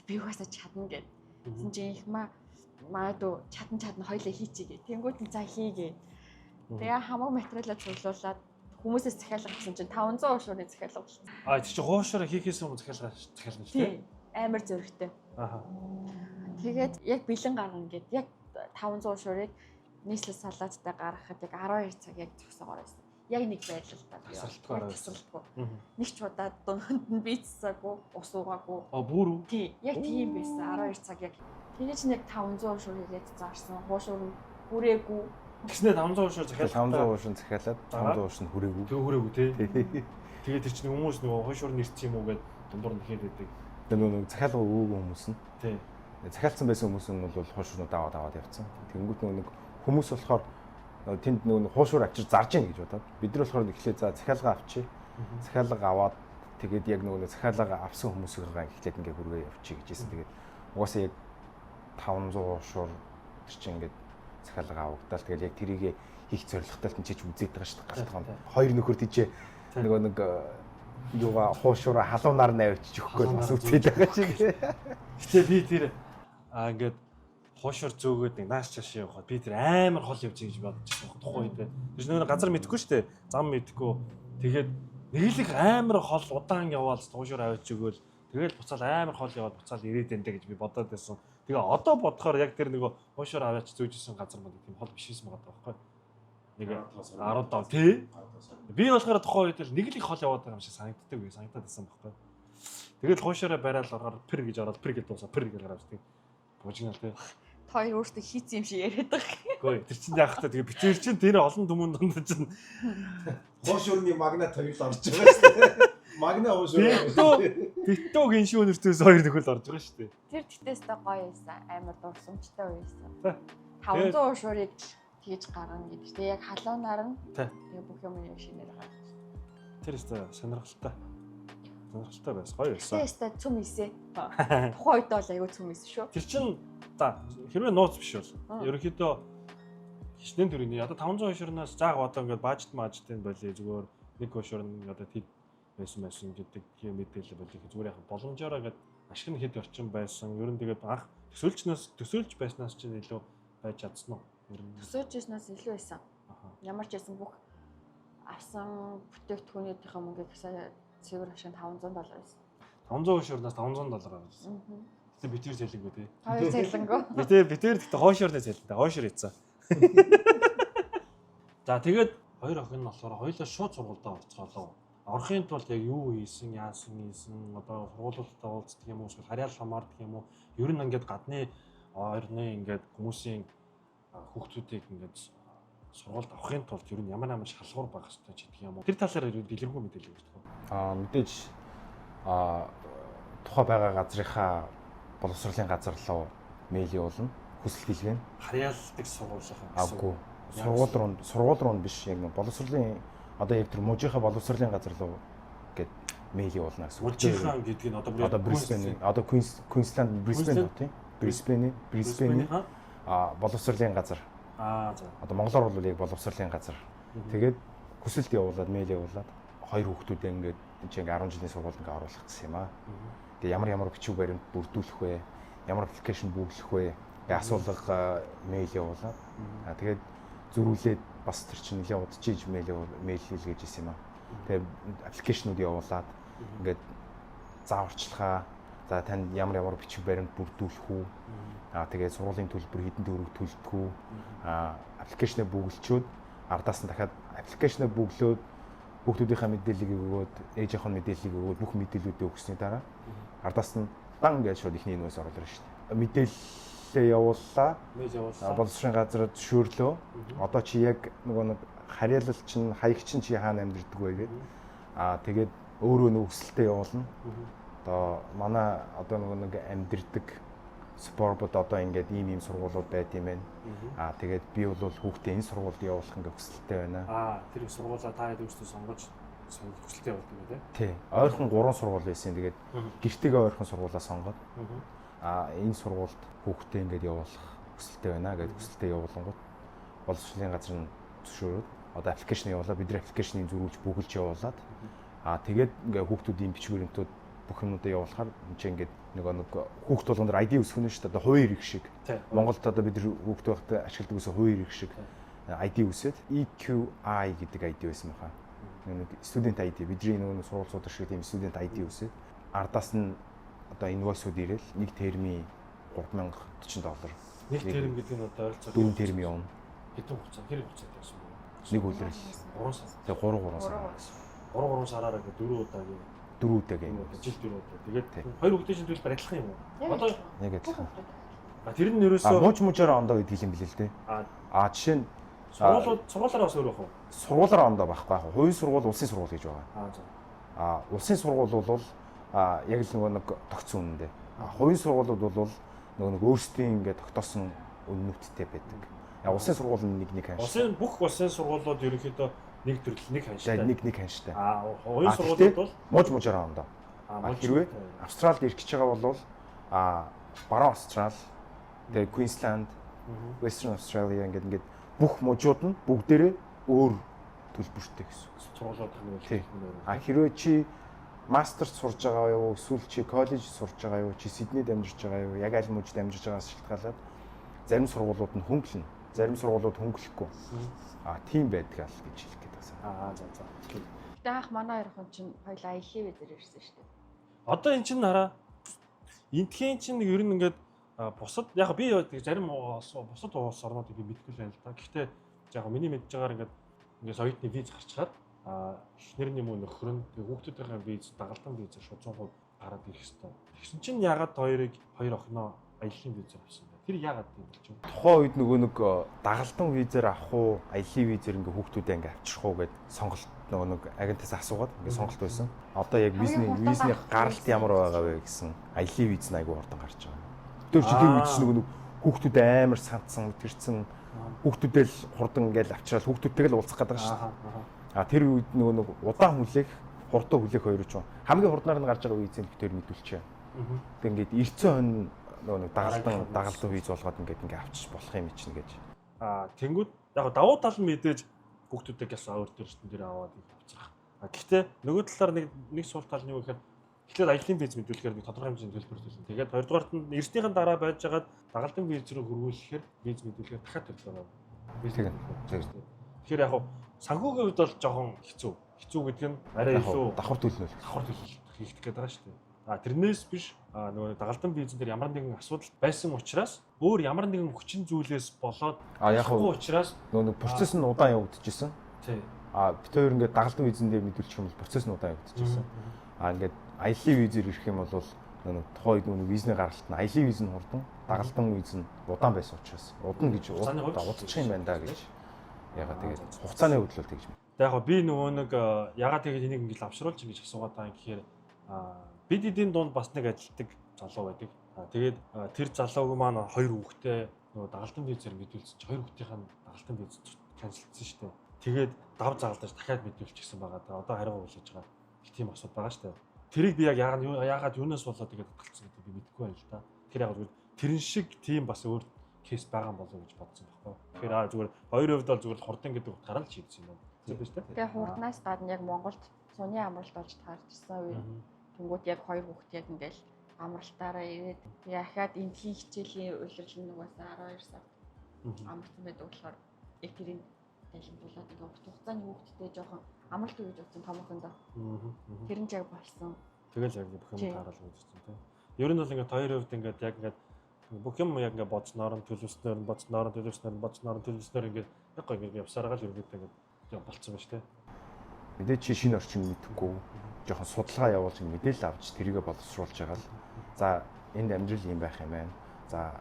би юугасаа чадна гэд. Тэгсэн чинь ихмаа манай дүү чадна хоёлаа хийчихье. Тэнгүүд нь за хийгээ. Тэгээ хамаг материалаа цуглуулад хүмүүсээс захиалга авсан чинь 500 шуурны захиалга болсон. Тий чи хуушаар хийхээс өмнө захиалга шүү дээ. Амар зөрөгтэй. Тэгээд яг бэлэн гаргана гэд яг 500 шуурыг нийслэл салааттай гаргахад яг 12 цаг яг зогсоогоор байсан. Яг нэг байдал та би. Тасралтгүй. Нэг ч удаа дунд нь бийцсаагүй, ус уугаагүй. Бүр үү? Тий, яг тийм байсан. 12 цаг яг. Тэгээд чинь яг 500 шуур хийгээд заарсан. Хуушуур нь хүрээгүй. Тэгснэ 500 шуур захиалаад 500 шуур захиалаад 500 шуур нь хүрээгүй. Тэг хүрээгүй тий. Тэгээд тэр чинь хүмүүс нөгөө хуушуур нэрч юм уу гэд дундуур нь хийгээд байдаг. Тэр нөгөө захиалга өгөөгүй хүмүүс нь. Тий. Захиалцсан байсан хүмүүс нь бол хуушуурнууд аваад явцсан. Тэнгүүт нэг хүмүүс болохоор тэнд нөгөө хуушуур авчир зарж ийн гэж бодоод бид нар болохоор эхлээ за захиалга авчи. Захиалга аваад тэгээд яг нөгөө захиалга авсан хүмүүсийнхээ эхлээд ингээ хүргээ явчих гэжсэн. Тэгээд угаасаа яг 500 шуур тэр чинь ингээд захиалга авагдал тэгээд яг тэрийг хийх зорилготой л чиж үзээд байгаа шүү дээ галтгаан. Хоёр нөхөр тийчээ нөгөө нэг юугаа хуушуура халуунаар навьчих өгөхгүй бас үзээд байгаа шиг. Гэтэ би тэр ингээд хуушуур зөөгөөд нэг нааш чаш явахад би тэр амар хол явж гэж бодчихсон тухайн үед. Тэр нэг газар мэдэхгүй шүү дээ. Зам мэдэхгүй. Тэгээд нэг л их амар хол удаан яваал хуушуур аваач өгөөл тэгэл буцаал амар хол яваад буцаал ирээд энэ гэж би бодоод байсан. Тэгээ одоо бодохоор яг тэр нөгөө хуушуур аваач зөөжсэн газар мод тийм хол биш юм байгаа байхгүй. Нэг 10 тий. Би болохоор тухайн үед л нэг л их хол яваад байгаа юм шиг санагддаг үе санагдаад байсан байхгүй. Тэгэл хуушаараа барайл орохоор пэр гэж ороод пэр гэж дуусаа пэр гэж гараад тий. Бужигнал тий. Хоёр өөртөө хийцэн юм шиг яриад байгаа. Үгүй тэр чинь яах вэ? Тэгээ битэр чинь тэр олон түмэн дунд чинь хуушуурны магнат хоёул орж байгаа шүү дээ. Магна хуушуур. Битүү гиншүү нэртээс хоёр нөхөл орж байгаа шүү дээ. Тэр тэтэстэ гоё байсан. Амар дурсамжтай байсан. 500 шуурыг хийж гаргана гэдэг. Тэгээ яг халуунаар нь тэгээ бүх юм яг шинээр гаргаж. Тэр өстой сонирхолтой. Сонирхолтой байсан. Гоё байсан. Тэтэстэ цүм ийсэ. Тухайн үед бол аягүй цүм ийсэн шүү. Тэр чинь за хэрвээ нууц биш бол ерөнхийдөө хичнээн төрөний одоо 500 хошорноос зааг одоо ингээд бажтын болий зүгээр нэг хошорн одоо тэд байсан гэдэг тийм мэдээлэл болий зүгээр яг боломжоор ингээд ашиг нь хэд орчин байсан. Ер нь тэгээд анх төсөөлж байснаас чинь илүү байж чадсан уу? Төсөөлжснээс илүү байсан. Ямар ч байсан бүх авсан бүтээгдэхүүнийхээ мөнгийг цэвэр ашиг $500 байсан. 500 хошорноос $500 авсан. Гэтэ битэр цэлэнгүү тий. Хоёр цэлэнгүү. Битэр гэтэ хоошорны цэлэнтэй хоошор ийцэн. За тэгээд хоёр охин нь болохоор хоёулаа шууд сургуультай орцгоолоо. орохын тулд яг юу хийсэн, яасан одоо сургуулиудаа уулздаг юм уу, эсвэл харьяал хамаардаг юм уу? Ер нь ингээд гадны орны ингээд хүмүүсийн хүүхдүүдийг ингээд сургуульд авахын тулд ер нь ямар шалгуур байх хэрэгтэй ч гэдэг юм уу? Тэр талаар дэлгэрэнгүй мэдээлэл өгдөг үү? Мэдээж тухай байгаа газрынхаа боловсролын газар руу мэйл явуулна. Хүсэлт хэлгэн. Харьяалдаг сургуулийнхаа Аггүй. Сургууль руу биш яг боловсролын одоо яг тэр мужийнхаа боловсролын газар руу гээд мэйл явуулна гэсэн. Мужийнхаа гэдэг нь одоо Брисбен, одоо Queensland Брисбен тийм. Брисбен боловсролын газар. За. Одоо монголоор бол яг боловсролын газар. Тэгээд хүсэлт явуулаад мэйл явуулаад хоёр хүүхдүүдээ ингээд чи ингээ 10 жилийн сургуульд ингээ оруулах гэсэн юм аа. Тэгээ ямар бичиг баримт бүрдүүлэх вэ? Ямар аппликейшн бүглэх вэ? Ингээ асуулга мэйл явуулаад. Тэгээд зөрүүлээд бас тэр чинь нэлээд удажиж мэйл хийлгэж ирсэн юм аа. Тэгээд аппликейшнүүд явуулаад ингээд зааварчилгаа за танд ямар бичиг баримт бүрдүүлэх үү? Тэгээд сургуулийн төлбөр хэдэн төгрөг төлөх үү? Аппликейшнээ бүгэлчүүд ардаас нь дахиад аппликейшнээ бүглөөд хүүхдүүдийнхээ мэдээллийг өгөөд ээжийнх нь мэдээллийг өгөөд бүх мэдээллүүдээ өгсөний дараа ардаас нь дан гэж шууд ихний инвэс оруулаа шүү дээ. Мэдээлэлээ явууллаа. Боловсролын газар зөвшөөрлөө. Одоо чи яг нэг харьяалал чинь хаяг чинь чи хаана амьдардаг вэ гэдэг. Тэгээд өөрөө нэг хүсэлтэд явуулна. Одоо манай одоо нэг амьдардаг спорбод одоо ингээд ийм сургуулиуд байт юм байна. Тэгээд би бол хүүхдээ энэ сургуульд явуулах ингээ хүсэлтэй байна. Тэр сургуулаа та хэд өөртөө сонгож хүсэлтэй явуулдаг үү тий. Ойрхон 3 сургууль байсан. Тэгээд гэртэйгээ ойрхон сургуулаа сонгоод энэ сургуульд хүүхдээ ингээд явуулах хүсэлтэй байна гэдэг хүсэлтэд явуулангууд боловсролын газар нь зөвшөөрөөд одоо аппликейшн явуулаад бидний аппликейшнийг зөрүүлж бүгэлж явуулаад тэгээд ингээ хүүхдүүдийн бичиг баримтууд бүх юмудаа явуулахаар энэ чинь ингээд нэг хүүхд болгонд ID үсгэх нь шүү дээ. Одоо хувийн ирэх шиг. Монголд одоо бид хүүхд байхдаа ашигладаг ус хувийн ирэх шиг ID үсээд EQI гэдэг ID байсан баха. Нэг студент ID бидний нэг сургууль суудаг шиг тийм студент ID үсээд ардаас нь одоо инвойсууд ирээл нэг термийн $3040. Нэг терм гэдэг нь одоо ойролцоогоор 4 терм явна. Хэдэн хугацаа? Хэр хугацаа гэсэн үг? Нэг үлрэл. 3 сар. Тэгээ 3 сар. 3 сараараа гэдэг 4 удаагийн 4 удаагийн жил 4 удаа. Тэгээд хоёр хүүхдийн төлбөр адилхан юм уу? Одоо яг адилхан. Тэр нь ерөөсөө мужаараа ондоо гэдэг юм билээ л дээ. Жишээ нь сургуулаараа бас өөр байх уу? Сургуулаараа ондоо байхгүй яг. Хувийн сургууль, улсын сургууль гэж байгаа. Улсын сургууль бол яг л нэг тогтсон үнэндээ. Хувийн сургуулиуд бол нэг өөрсдийн ингээд тогтоосон үнэнүүдтэй байдаг. Улсын сургууль нь нэг ханштай. Бүх улсын сургуулиуд ерөнхийдөө нэг төрөл нэг ханштай. Нэг ханштай. Хувийн сургуулиуд бол мужаараа ондоо. Хэрвээ Австралид ирэх гэж байгаа бол баруун Австрал, тэгээ Queensland, Western Australia ингээд бүх мужууд нь бүгдээрээ өөр төлбөртэй гэсэн. Сургуулиуд нь хэрвээ чи мастер сурж байгаа юу, эсвэл чи коллеж сурж байгаа юу, чи Сиднейд амьдарч байгаа юу, яг аль мужид амьдарч байгаас шалтгаалаад зарим сургуулиуд нь хөнгөлнө. Зарим сургуулиуд хөнгөлөхгүй. Тийм байдгаал гэж хэлэх гээд байна. За. Гэтэ анх манай хоёр хүн чинь хоёул IELTS дээр ирсэн шүү дээ. Одоо эн чинь хараа энтхийн чинь ер нь ингээд бусад яг би зарим бусад улс орнуудыг би мэдгүй л байна л да. Гэхдээ яг миний мэдж байгаагаар ингээд соёлтны виз гарчгаад эхнэрний мөн нөхөр нь хүүхдүүдийн виз дагалдан визээр шууд 100% гараад ирэх хэвээр. Тэгсэн чинь ягаад хоёр охиноо аяллаа визээр авсан бэ? Тэр ягаад юм болж байна? Тухайн үед нэг дагалдан визээр авах уу, аяллаа визээр ингээ хүүхдүүдээ ингээ авчрах уу гэд сонголт нэг агентаас асуугаад ингээ сонголт байсан. Одоо яг визний гаралт ямар байгаа вэ гэсэн аяллаа виз нь айгүй хурдан гарч байгаа. Тэр жилийн үед ч нэг хүүхдүүд амар сандсан, үтгэрсэн хүүхдүүдээ л хурдан ингээл авчраад хүүхдүүдтэйг л уулзах гэдэг шүү дээ. Тэр үед нэг удаан хүлээх, хурдан хүлээх хоёр ч хамгийн хурднаар нь гарч байгаа визийг тэр мэдүүлчихэ. Тэг ингээд эртсэн хонь нэг дагалдан виз болгоод ингээд авчиж болох юм чинь гэж. Тэнгүүд яг давуу тал нь мэдээж хүүхдүүдээ гэсэн өөр төрштөн дээр аваад авчих. Гэхдээ нөгөө талаар нэг суул тал нь юу гэхээр эхлээд аяллаа виз мэдүүлэхээр нэг тодорхой хэмжээний төлбөр төлнө. Тэгээд хоёрдугаарт нь эртнийхэн дараа байж байгаад дагалдан виз рүү хөрвүүлэхээр виз мэдүүлэхээр дахиад төлбөр байгаа. Тэгэхээр яг санхүүгийн хувьд бол жоохон хэцүү. Хэцүү гэдэг нь арай илүү давхар төлнө хийх гээд байгаа шүү дээ. Тэрнээс биш нөгөө дагалдан визэн дээр ямар нэгэн асуудал байсан учраас өөр ямар нэгэн хүчин зүйлээс болоод яг учраас нөгөө процесс нь удаан явагдчихсан. Тий. Бид хоёр ингээд дагалдан визэн дээр мэдүүлчих юм бол процесс нь удаан явагдчихсан. Ингээд аяллаа визээр ирэх юм бол тухайн үед визний гаргалт нь аяллаа виз нь хурдан, дагалдан виз нь удаан байсан учраас удна гэж удчих юм байна да гэж. Ягаад тэгээд хугацааны хөдөлгөөл тэгж. Яг би нөгөө нэг ягаад тэгээд энийг ингэж авшруулж ингэж асуугаад байгаа юм гэхээр бид эдийн дунд бас нэг ажилтдаг залуу байдаг. Тэгээд тэр залууг маань 2 хүүхдээ нөгөө дагалдан визээр мэдүүлсэн чинь 2 хүүхдийн дагалдан виз канселдсан шүү дээ. Тэгээд дав загалдаж дахиад мэдүүлчихсэн байгаа. Одоо хариууулж байгаа. Их тийм асуудал байгаа шүү дээ. Тэрийг би яг яагаад юунаас болоод тэгээд татгалцсан гэдэг би мэдэхгүй байна л да. Тэр яг зүгээр тэрэн шиг тийм бас өөр кейс байгаа юм болов уу гэж бодсон байхгүй. Тэгэхээр зүгээр хоёр хувьд бол зүгээр хурдан гэдэг утгаараа л шийдсэн юм байна. Тийм биз дээ. Тэгээ хурднаас гадна яг Монголд цуны амралт болж таарч ирсэн үе. Тэнгүүд яг 2 хүүхэд яг ингээл амралтаараа ирээд яхаад эндхийн хичээлийн улирал нь угаасаа 12 сард амарсан байдаг болохоор яг тэрийг тайлбарлаад ингээ урт хугацааны хүүхэдтэй жоохон амралт үе гэж утсан томохондоо. Тэр нь яг болсон. Тэгэл яг бүх юм тааруулж үзсэн тийм. Ер нь бол ингээ хоёр хувьд ингээ яг ингээ бүх юм яг ингээ бодсноор нь төлөвснөр ингээ яг гоо ингээ явсараа л ерөөдөө ингээ болцсон ба штэ. Мэдээж чи шинэ орчин мэдхгүй жоохон судалгаа явуулж мэдээлэл авч тэрийгэ боловсруулж байгаа л. За энд амьдрал юм байх юм байна. За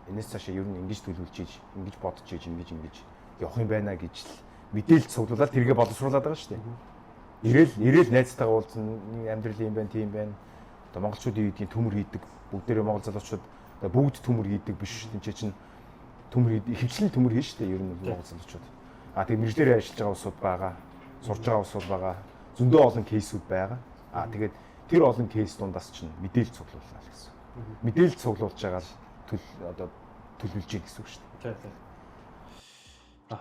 энэс цаашаа ер нь ингэж төлөвлөж ийж, ингэж бодож ийж, ингэж явах юм байна гэж мэдээлэл цуглуулаад тэрийгэ боловсруулад байгаа шүү дээ. Ирээл найзтайгаа уулзсан амьдрал юм байна, тийм байна. Одоо монголчуудын үеийн төмөр хийдэг, бүгдээрээ монгол залуучууд бүгд төмөр хийдэг биш шүү дээ. Чинь төмөр ихэвчлэн төмөр хийн шүү дээ. Ер нь монгол залуучууд. Тэгээ мэржлэрээ ажиллаж байгаа усуд байгаа, сурж байгаа усуд байгаа. Зөндөө олон кейсүүд байгаа. Тэгээд тэр олон кейс дундаас чинь мэдээлэл цуглууллаа л гэсэн. Мэдээлэл цуглуулж байгаа л одоо төлөвлөж ийн гэсэн үг шүү дээ. Тийм.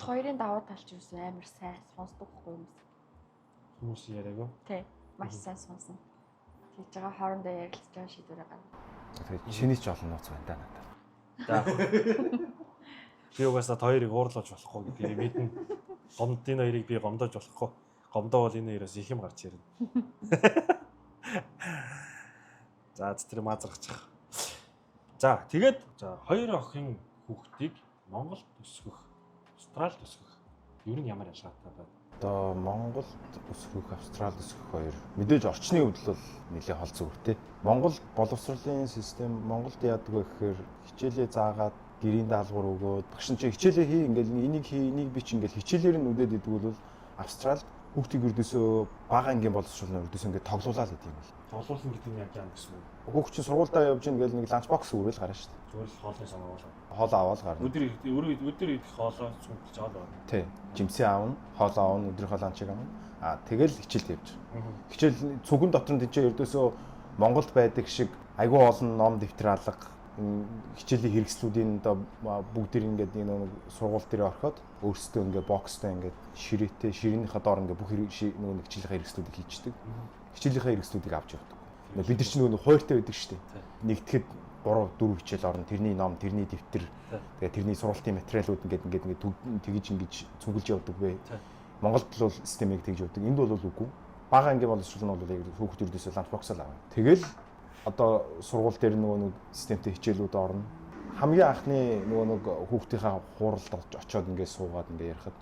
Хоёрын давуу тал ч юусэн амар сайн сонсдог байхгүй юм. Хүмүүс яриаг. Тий. Маш сайн сонсон. Тэгж байгаа хоорондоо ярилцж байгаа шийдвэрээ гаргав. Тэгээд шиний ч олон нууц байна да надад. За. Би угаасаа хоёрыг уурлуулж болохгүй гэдгийг мэднэ. Гомдын хоёрыг би гомдоож болохгүй. Гомдоовол энэ хоёроос их юм гарч ирнэ. За тэр маазрахчих. За тэгээд хоёр охин хүүхдийг Монголд өсгөх, Австралид өсгөх ер нь ямар ялгаатай байна? Одоо Монголд өсгөх, Австралид өсгөх хоёр мэдээж орчны хувьд бол нэлээд хол зүгтэй. Монгол боловсролын систем Монголд яадаг вэ гэхээр хичээлээ заагаад гэрийн даалгавар өгөөд багш чинь хичээлээ хий ингээл энийг бич ингээл хичээлээр нь үдээд идэг бол Австралид хүүхдийг өрдөөсөө бага ангийн боловсролын өрдөөсөө ингээд тоглуулаад идэв юм бол. Тоглуулсан гэдэг нь яг юм гэсэн үг. Хүүхд чинь сургуультай явж ингээл нэг ланч бокс өрөөл гарна шүү дээ. Зүгээр л хоолны санаа хоол аваад гарна. Өдөр идэх хоолоо цуглаж аваад байна. Тий. Жимсээ аавна, хоол аавна, өдрийнхөө ланчийг авна. Тэгэл хичээлд явж. Хичээл цүгэн дотор нь тийч өрдөөсөө Монголд байдаг шиг айгүй олон ном дэвтэр алга хичээлийн хэрэгслүүдийн одоо бүгд ингээд нэг сургууль дээр ороход өөрсдөө ингээд бокстой ингээд ширээтэй ширээнийхээ доор ингээд бүх нэг хичээлийн хэрэгслүүдийг хийчихдэг. Хичээлийнхээ хэрэгслүүдийг авч явдаг. Бид нар чинь нөгөө хууртай байдаг шүү дээ. Нэгтгэхэд 3-4 хичээл орно. Тэрний ном, тэрний дэвтэр, тэгээ тэрний сургалтын материалууд ингээд тэгж цуглаж явдаг вэ. Монголд бол системийг тэгж явдаг. Энд бол үгүй. Бага ангийн боловсрол нь бол яг хүүхд төрдөөсөө ланч бокс л авна. Тэгэл одоо сургууль дээр нөгөө нэг системтэй хичээлүүд орно. Хамгийн анхны нөгөө нэг хүүхдийнхээ хууралд очиод ингээд суугаад ингээд ярихад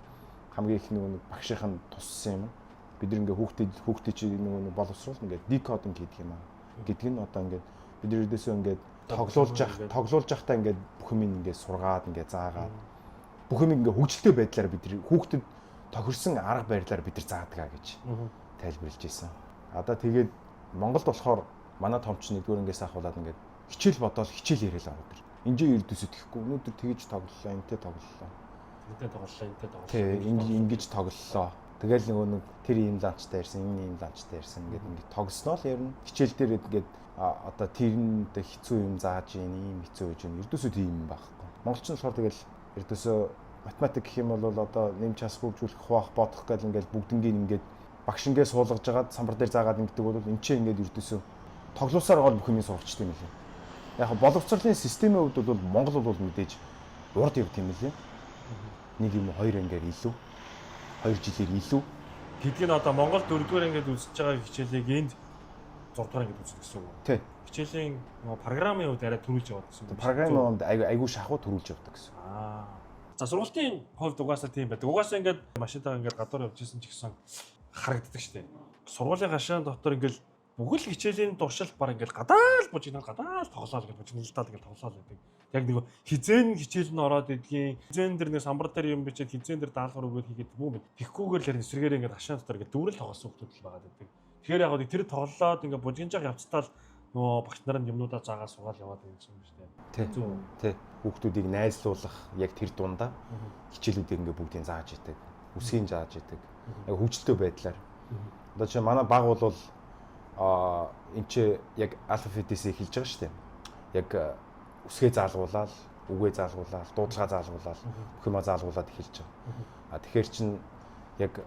хамгийн их нөгөө нэг багшийн туссан юм. Бид нар ингээд хүүхдээ чи нөгөө нэг боловсрол ингээд декодинг гэдэг юм аа. Гэдэг нь одоо ингээд бид нар өдөөсөө ингээд тоглуулж явахдаа ингээд бүх юм ингээд сургаад ингээд заагаад бүх юм ингээд хөгжилтэй байдлаар бид нар хүүхдэд тохирсон арга барилаар бид нар заадаг гэж тайлбарлаж ирсэн. Одоо тэгээд Монголд болохоор манай томч нэгдүгээр ингээс ахуулаад ингээд хичээл бодоод хичээл яриад байгаа өдөр. Инжээ ердөөсөө тэхгүй өнөөдөр тэгэж тоглолоо, энтэй тоглолоо. Энтэй тоглолоо. Тий, ингэж тоглолоо. Тэгэл нөгөө нэг тэр ийм ланчтай ирсэн, энэ ийм ланчтай ирсэн ингээд тогсноо л ярина. Хичээл дээр ингээд одоо тэрэнд хэцүү юм зааж ийм хэцүү гэж юм. Ердөөсөө тийм юм байхгүй. Монголч нь болохоор тэгэл ердөөсөө математик гэх юм бол одоо нэм час хөгжүүлэх, хуваах, бодох гэл ингээд бүгднгийн ингээд багш ингээд суулгаж жагаад самбар дээр заагаад ингэдэг бол энэ ч ингээд ердөөсөө тоглоосоор гол бүх юм сурчдаг юм лээ. Яг боловсролын системийн хувьд бол Монгол бол мэдээж урд явд юм лээ. Нэг юм 2 ангаар илүү 2 жилээр илүү. Тэдгээр нь одоо Монгол 4-р ангид үзэж байгаа хичээлийг энд 6-р ангид үзэх гэсэн үг. Тий. Хичээлийн програмын хувьд арай төрүүлж яваад гэсэн үг. Програмын хувьд айгүй шахуу төрүүлж явдаг гэсэн. За За сургуулийн хувьд угаасаа тийм байдаг. Угаасаа ингээд машинтаа ингээд гадуур явж исэн ч гэсэн харагддаг шүү дээ. Сургуулийн гашаан дотор ингээд бүхэл хичээлийн туршилт баг ингээд гадаал бужигнаа гадаал тоглоал гэж бужигналдаад ингээд тоглоал байдаг. Яг нэг хизээн хичээл нь ороод идгийн хизээн дэр нэг самбар дээр юм бичээд хизээн дэр даалгавар өгөөд хийгээд бүү мэд. Тэгхгүйгээр л эсрэгээр ингээд гашаан дотор ингээд дүүрэл тоглосон хүмүүс л байгаа гэдэг. Тэгэхээр яг тэр тоглолоод ингээд бужигнаж явцтаа л нөгөө багш нар нь юмнуудаа заагаа суугаад яваад байгаа юм шүү дээ. Тий. Хүүхдүүдийг найзлуулах яг тэр дундаа хичээлүүдийг ингээ бүгдийг зааж идэг. Үсгийн зааж идэг. Яг хөгжилтэй байдлаар. Одоо чи манай баг бол энэ чи яг алфавитээс эхэлж байгаа шүү дээ. Яг үсгээ заалгуулаад, үгээ заалгуулаад, дуудлагаа заалгуулаад, бүх юма заалгуулаад эхэлж байгаа. Тэгэхээр чин яг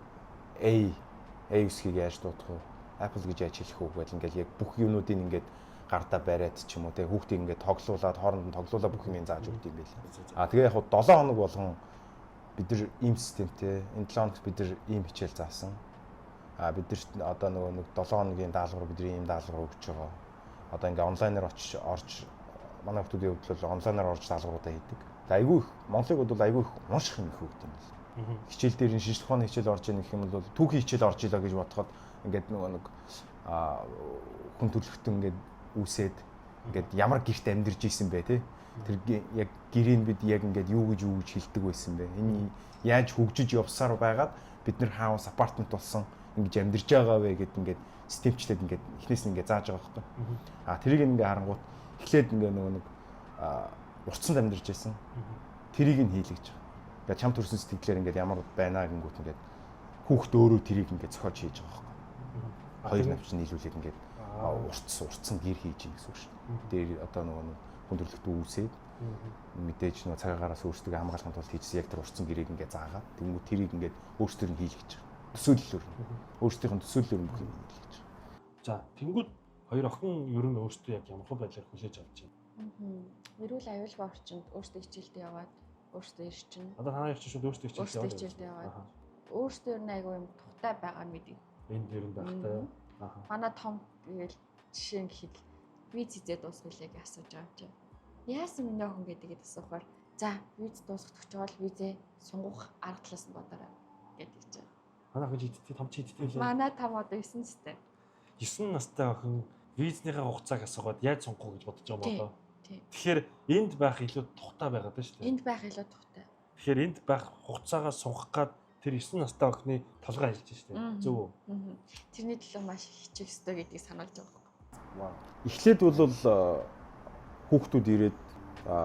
A үсгийг яаж дуудах вэ? Apple гэж яаж хэлэх үү гэвэл ингээл яг бүх юмнуудыг ингээд гартаа бариад ч юм уу те хүүхдийг ингээд тоглуулад хооронд нь тоглуулаад бүх юм зааж өгд юм байл. Тэгээ яг 7 хоног болгон бид нар ийм системтэй энэ 7 хоногт бид нар ийм хичээл заасан. Бид нар одоо нэг 7 хоногийн даалгавар бидний ийм даалгавар өгч байгаа. Одоо ингээд онлайнаар орж манай хүүхдүүдийн хувьд бол онлайнаар орж даалгавруудаа хийдэг. Тэгээ айгүй их Монголыг бол айгүй их унших юм их хүүхд юм байна. Хичээл дээр нь шинжлэх ухааны хичээл орж ийн гэх юм бол түүхийн хичээл орж илаа гэж бодоход ингээд нэг хүн төрөлхтөн ингээд үсээд ингээд ямар гэрт амьдарч ийсэн бэ те тэр яг гэрийг бид яг ингээд юу гэж хэлдэг байсан бэ энэ яаж хөгжиж явсаар байгаад бид нэр хаус апартмент болсон ингэж амьдарч байгаа вэ гэд ингээд системчлээд ингээд эхнээс нь ингээд зааж байгаа байхгүй тэрийг ингээд харангуут эхлээд ингээд нэг уртсанд амьдарч байсан тэрийг нь хийлгэж байгаа ингээд чам төрсөн сэтгэлээр ингээд ямар байна гингүүт ингээд хүүхд өөрөө тэрийг ингээд зохиож хийж байгаа хоёр навч нийлүүлээд ингээд уртсан гэр хийж ийн гэсэн үг шүү дээ. Тэр одоо нөгөө хүн төрөлхтөө үүсээд мэдээж нөгөө цагаагаараас өөрсдөө хамгаалахын тулд хийжсэн яг тэр уртсан гэрийг ингээд заагаад тэгмүү тэрийг ингээд өөрсдөр нь хийлгэж байгаа. Төсөөллөөр. Өөрсдийнх нь төсөөллөөр бүх юм хийлгэж байгаа. За тэнгууд хоёр охин ер нь өөрсдөө яг ямар хөө байдлаар хүлээж авч байна. Эрүүл аюулгүй орчинд өөрсдөө хичээлдээ яваад өөрсдөө ирчин. Одоо танаа ирчин шууд өөрсдөө хичээлдээ яваад өөрсдөө ер нь айгүй юм тухтай байгаа нь мэдээ. Энд ер нь багтай. Манай том тэгэл жишээ нь гэхэд виз зэд дуусгалыг асууж байгаа юм чи. Яасан миний охин гэдгийг асуухаар за виз дуусгах жоо л визээ сунгах арга талаас нь бодоорой гэдэг чи. Манай охин жидтэй том чидтэй лээ. Манай том одоо 9 настай. 9 настай охин визнийхээ хугацааг асуугаад яаж сунгах гэж бодож байгаа юм болоо. Тэгэхээр энд байх илүү тухтай байгаад байна шүү дээ. Энд байх илүү тухтай. Тэгэхээр энд байх хугацаагаа сунгах гад тэр 9 настай охины толгой хэлж шүү дээ. Зөв үү? Тэрний төлөө маш хичээх ёстой гэдгийг сануулж байгаа. Эхлээд бол хүүхдүүд ирээд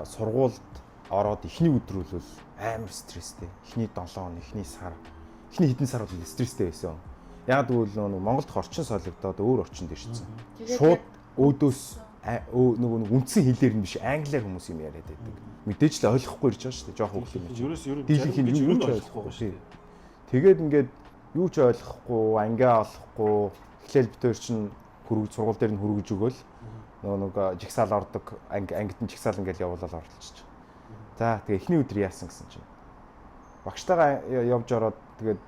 сургуульд ороод эхний өдөр бол амар стресстэй. Эхний 7 хоног, эхний сар, эхний хэдэн сар бол стресстэй байсан. Яг тэгвэл Монголд орчин солигдоод өөр орчинд ирсэн. Шууд өөдөөс нөгөө үндсэн хэлээр нь биш англиар хүмүүс юм яриад байдаг. Мэдээж л ойлгохгүй ирж байгаа шүү дээ. Жоох хөглөм юм. Ерөөс дийлэнх нь юу ч ойлгохгүй шүү дээ. Тэгээд ингээд юу ч ойлгохгүй, ангиа олохгүй, эхлээл битээр чинь сургууль дээр нь хүргэж өгөөл нөгөө жигсаал ордог ангид нь жигсаал ингээл явуулаад оролцож. За тэгээ эхний өдөр яасан гэсэн чинь багштайгаа явж ороод тэгээд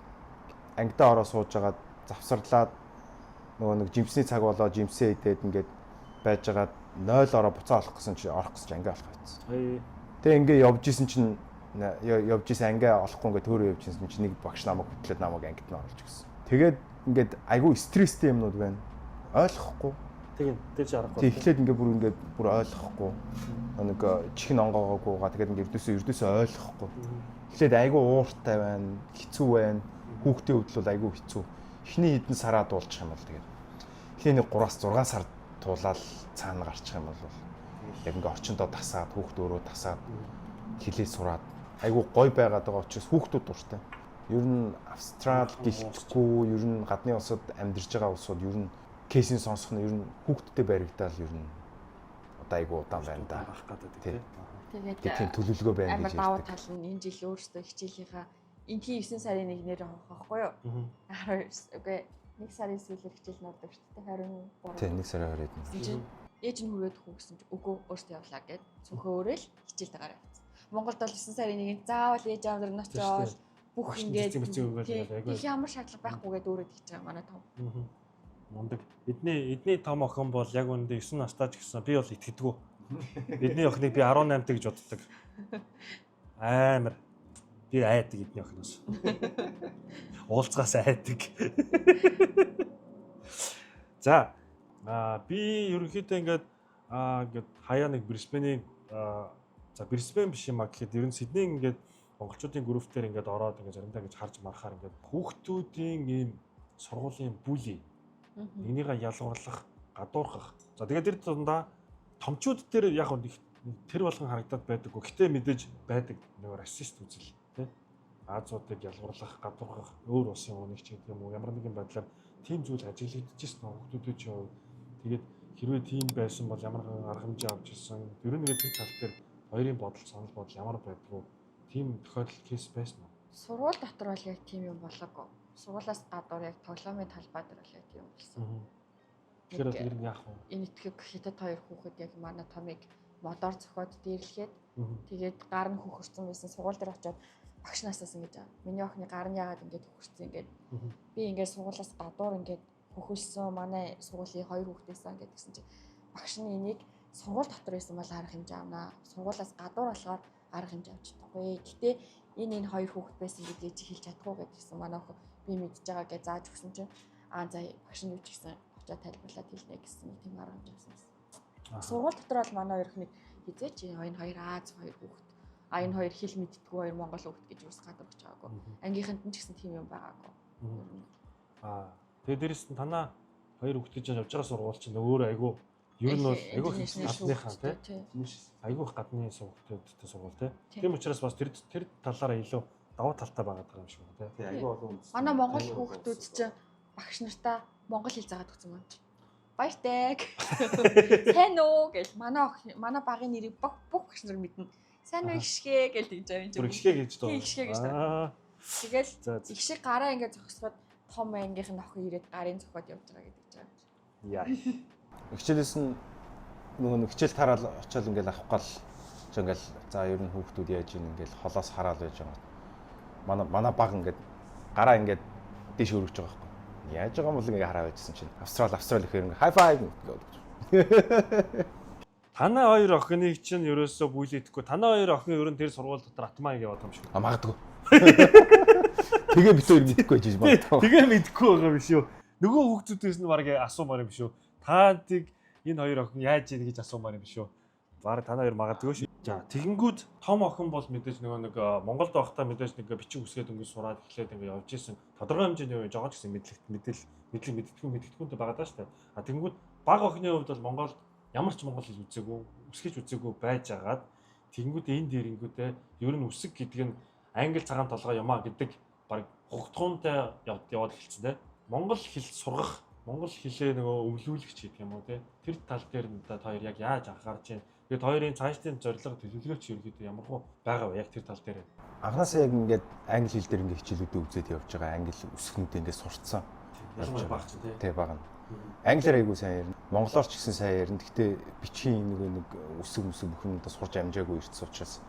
ангидаа ороо сууж агаад завсарлаад нөгөө нэг жимсний цаг болоо жимсээ идээд ингээд байж агаад 0 ороо буцаа олох гэсэн чинь орох гэж ангиа олох байсан. Тэгээ ингээд явж исэн чинь явж исэн ангиа олохгүй ингээд төөрөө явж исэн чинь нэг багш намайг хөтлөөд намайг ангид нь оруулж гисэн. Тэгээд ингээд айгүй стресстэй юмнууд байна. Ойлгохгүй. Тэгээд тэр чи аргагүй. Тэгэхлээр ингээд бүр ойлгохгүй. Нэг чихэн онгоогоогүйгаа тэгээд ингээд ердөөсөө ойлгохгүй. Эхлээд айгүй ууртай байна, хэцүү байна. Хүүхдийн хувьд бол айгүй хэцүү. Эхний хэдэн сараа дуулчих юм бол тэгээд эхний нэг 3-6 сар туулаад цаана гарчих юм бол яг ингээд орчиндоо тасаад хүүхд өөрөө тасаад хилээ сураад айгүй гой байгаад байгаа учраас хүүхдүүд дуртай. Ер нь Австрал гэлтгүй, ер нь гадны улсад амьдарч байгаа улсууд ер нь кейсийн сонсох нь ер нь хүүхдтэй баригдаал ер нь одоо айгүй удаан байна да. Тэгээд тийм төлөвлөгөө байна гэж ярьдаг. Амар давуу тал нь энэ жил өөрсдөө хичээлийнхаа энэний 9 сарын 1-ээр авах байхгүй юу? Үгүй 1 сарын сүүлээр хичээл нордог шүү дээ. 23. Тийм 1 сарын 20-нд. Ээж нь хүрээд хүү гэсэн чи үгүй өөртөө явлаа гэд цүнхөө өрөөл хичээлтэйгээр явцсан. Монголд бол 9 сарын 1-нд заавал ээж аав нар очоод бүх ингээд их ямар шаардлага байхгүйгээд өөрөд хийж байгаа манай том. Мундаг. Эдний том охин бол яг үүндээ 9 настай ч гэсэн би бол итгэдэггүй. Эдний охиныг би 18 гэж боддог. Амар. Би айдаг эдний охиноос. Уулзгаас айдаг. За би ерөнхийдөө ингээд хаяа нэг Брисбений за Брисбен биш юм а гэхэд ер нь Сидней ингээд монголчуудын группээр ингээд ороод ингээд заримдаа ингэж харж марахаар ингээд хүүхдүүдийн ийм сургуулийн бүли энийгээ ялгуурлах, гадуурхах. За тэгээд тэр дундаа томчууд дээр яг тэр болгон харагдаад байдаггүй. Гэтэ мэдээж байдаг нэг расист үзэл тий. Азуудыг ялгуурлах, гадуурхах, өөр улсын хүнийг ч гэдэг юм уу ямар нэгэн байдлаар тийм зүйл ажиглагдчихсэн хүүхдүүдээ ч юу. Тэгээд хэрвээ тийм байсан бол ямар арга хэмжээ авч ирсэн. Ер нь нэг тал дээр хоёрын бодол санал бодол ямар байдгүй. Тийм тохиолдол кейс байсан уу? Сургууль дотор бол яг тийм юм болоогүй. Сургуулиас гадуур яг тоглоомын талбай дээр бол яг тийм болсон. Тэгэхээр тэр нь яах вэ? Энэ итгэх хятад хоёр хүүхэд яг манай томыг модоор зөхиод дээрлэхэд тэгээд гар нь хөхөрсөн байсан. Сургууль дээр очиод багш насаас ингэж аа. Миний охины гар нь яагаад ингэж хөхөрсөн ингээд би ингээд сургуулиас гадуур ингээд хөхөлсөн. Манай сургуулийн хоёр хүүхдээсэн ингээд гэсэн чинь багш нь энийг сургууль дотор байсан бол арга хэмжээ авнаа. Сургуулиас гадуур болохоор арга хэмжээ авч чадахгүй. Гэхдээ энэ хоёр хүүхэд байсан гэдгийг чи хэлж чадахгүй гэдгийгсэн манай охин би мэдж байгаа гэж зааж өгсөн чинь за багш нь юу ч гэсэн очиод тайлбарлаад хэлнэ гэсэн нэг тийм арга хэмжээ авсан юм. Сургууль дотор бол манай хоёр ихнийг хизээч энэ хоёр Аз хоёр хүүхэд энэ хоёр хэл мэддэггүй хоёр монгол хүүхэд гэж юус гадарч байгаагүй. Ангийнханд нь ч гэсэн тийм юм байгаагүй. Тэгээд дээрэс нь танаа хоёр хүүхэд чинь явж байгаа сургууль чинь өөр айгүй ер нь бол айгүй гадныхаа тий. Айгүй гадны сургуульттай сургууль тий. Тийм учраас бас тэр талаараа илүү давуу талтай байгаа юм шиг байна тий. Айгүй олон үндэс. Манай монгол хүүхдүүд чинь багш нартаа монгол хэл заагаад өгсөн юм чи. Баяртай. Сайн уу гэж манай багын нэрийг бүх багш нар мэднэ. Сайн уу ихшгэ гэж тэгж байгаа юм чи. Ихшгэ гэж дөө. Ихшгэ гэж. Тэгэл ихшиг гараа ингээд зогсоход том ангийнх нь охин ирээд гарын зөхиод явж байгаа гэдэг ч юм. Яа. Хичээлээс нь нөгөө хичээл тараал очиод ингээл авах гал ингээл за ер нь хүүхдүүд яаж ийн ингээл холоос хараал байж байгаа. Манай баг ингээд гараа ингээд дээш өргөж байгаа байхгүй. Яаж байгаа юм бол ингээ хараа байжсэн чинь Австрали ихээр ингээ хай фай гэдэг. Танаа хоёр охиныг чинь ерөөсөө бүлээдэхгүй. Танаа хоёр охин ер нь тэр сургууль дотор атмаа яваад байгаа юм шиг. Магадгүй. Тэгээ бид хоёр мэдэхгүй байж магадгүй. Тэгээ мэдэхгүй байгаа юм шүү. Нөгөө хүүхдүүдээс нь баг асуумаар юм шүү. Таадыг энэ хоёр охин яаж ийн гэж асуумаар юм шүү. Бараг танаа хоёр магадгүй шүү. За тэгэнгүүт том охин бол мэдээж нөгөө нэг Монголд байхдаа мэдээж нэг бичиг үсгээд ингээд сураад эхлээд ингээд явж исэн. Тодорхой хэмжээний жоо ч гэсэн мэдээлэлтгүй байгаа даа шүү. А тэгэнгүүт бага охины хувьд бол Монголд ямар ч монгол хэл үзээгүй, үсгэж үзээгүй байж агаад тэгэнгүүт энэ дээрэнгүүтээ ер нь үсэг гэдэг нь англи цагаан толгой юмаа гэдэг баг хугтгуунтай яваад эхэлсэн те. Монгол хэл сургах, монгол хэлээ нөгөө өвлүүлэгч гэдэг юм уу те. Тэр тал дээр нь та хоёр яг яаж анхаарч байна? Тэгээд хоёрын цаашдын зорилго төлөвлөгөөч ерөөдөө ямар хөө байгаа вэ яг тэр тал дээр? Анхнаасаа яг ингээд англи хэл дээр ингээд хичээлүүдээ үзээд явж байгаа англи үсгэнүүдээ ингээд сурцсан. Баг ч тий баг. Англиар айгуу сайн ярина. Монголоор ч гэсэн сайн ярина. Гэхдээ бичгийн нэг үсэг бүхэн одоо сурч амжаагүй ирсэн учраас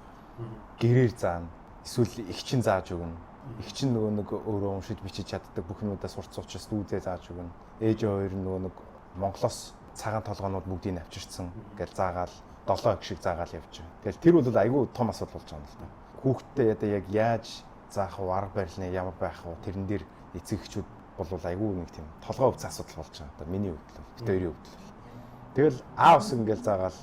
гэрээр заана. Эсвэл их чин зааж өгнө. Их чин нөгөө нэг өөрөө уншиж бичиж чаддаг бүхнүүдээ сурч учраас дүүдээ зааж өгнө. Ээж хоёр нөгөө нэг Монголоос цагаан толгоонууд бүгдийг авчирсан. Ингээл заагаал 7 их шиг заагаал явж байгаа. Тэгэл тэр бол айгүй том асуудал болж байгаа юм л да. Хүүхдтэй ядаа яг яаж заах вэ? Арга барилны ямар байх вэ? Тэрэн дээр эцэгчүүд бол айгүй нэг тийм толгой өвц асуудал болж байгаа. Одоо миний хувьд л бид хоёрын хувьд л. Тэгэл А үсэг ингээл заагаал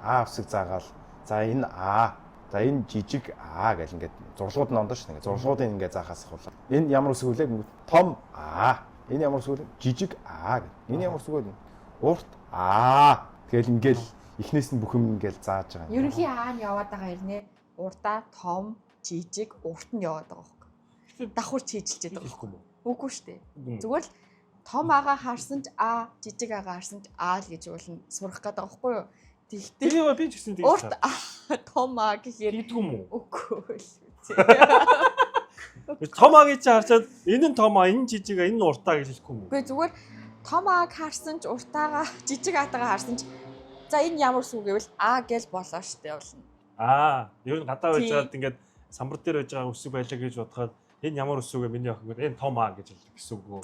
А үсэг заагаал за энэ А за энэ жижиг А гэл ингээд зурлагууд нь ондоо ш. Ингээд зурлагуудыг ингээд заахаас хавлаа. Энэ ямар үсэг вэ? Том А. Энэ ямар үсэг вэ? Жижиг А гэл. Энэ ямар үсэг вэ? Урт А. Тэгэл ингээл эхнээс нь бүх юм ингээл зааж байгаа. Ерөнхий Аа нь яваад байгаа хэрнээ урдаа том, жижиг, урт нь яваад байгаа хөөе. Давхар чийжилчээд байгаа юм уу? Үгүй шүү дээ. Зүгээр л том агаа харсан ч А, жижиг агаа харсан ч А л гэж уулна сурах гэдэг байгаа байхгүй юу? Тэгтээ би ч гэсэн тийм урт том А гэхээр хийдэг юм уу? үгүй л. Том А гэж харчаад энэ нь том А, энэ жижиг А, энэ нь уртаа гэж хэлэхгүй юм уу? Үгүй зүгээр том Ааг харсан ч уртаагаа жижиг Атагаа харсан ч за энэ ямар үсэг гэвэл А гэж болоо штэ явуулна. Ер нь гадаа байжгаад ингээд самбар дээр байж байгаа үсэг байлаа гэж бодоход энэ ямар үсэг вэ миний охин гэдэг энэ том А гэж хэлдэг гэсэн үг үү?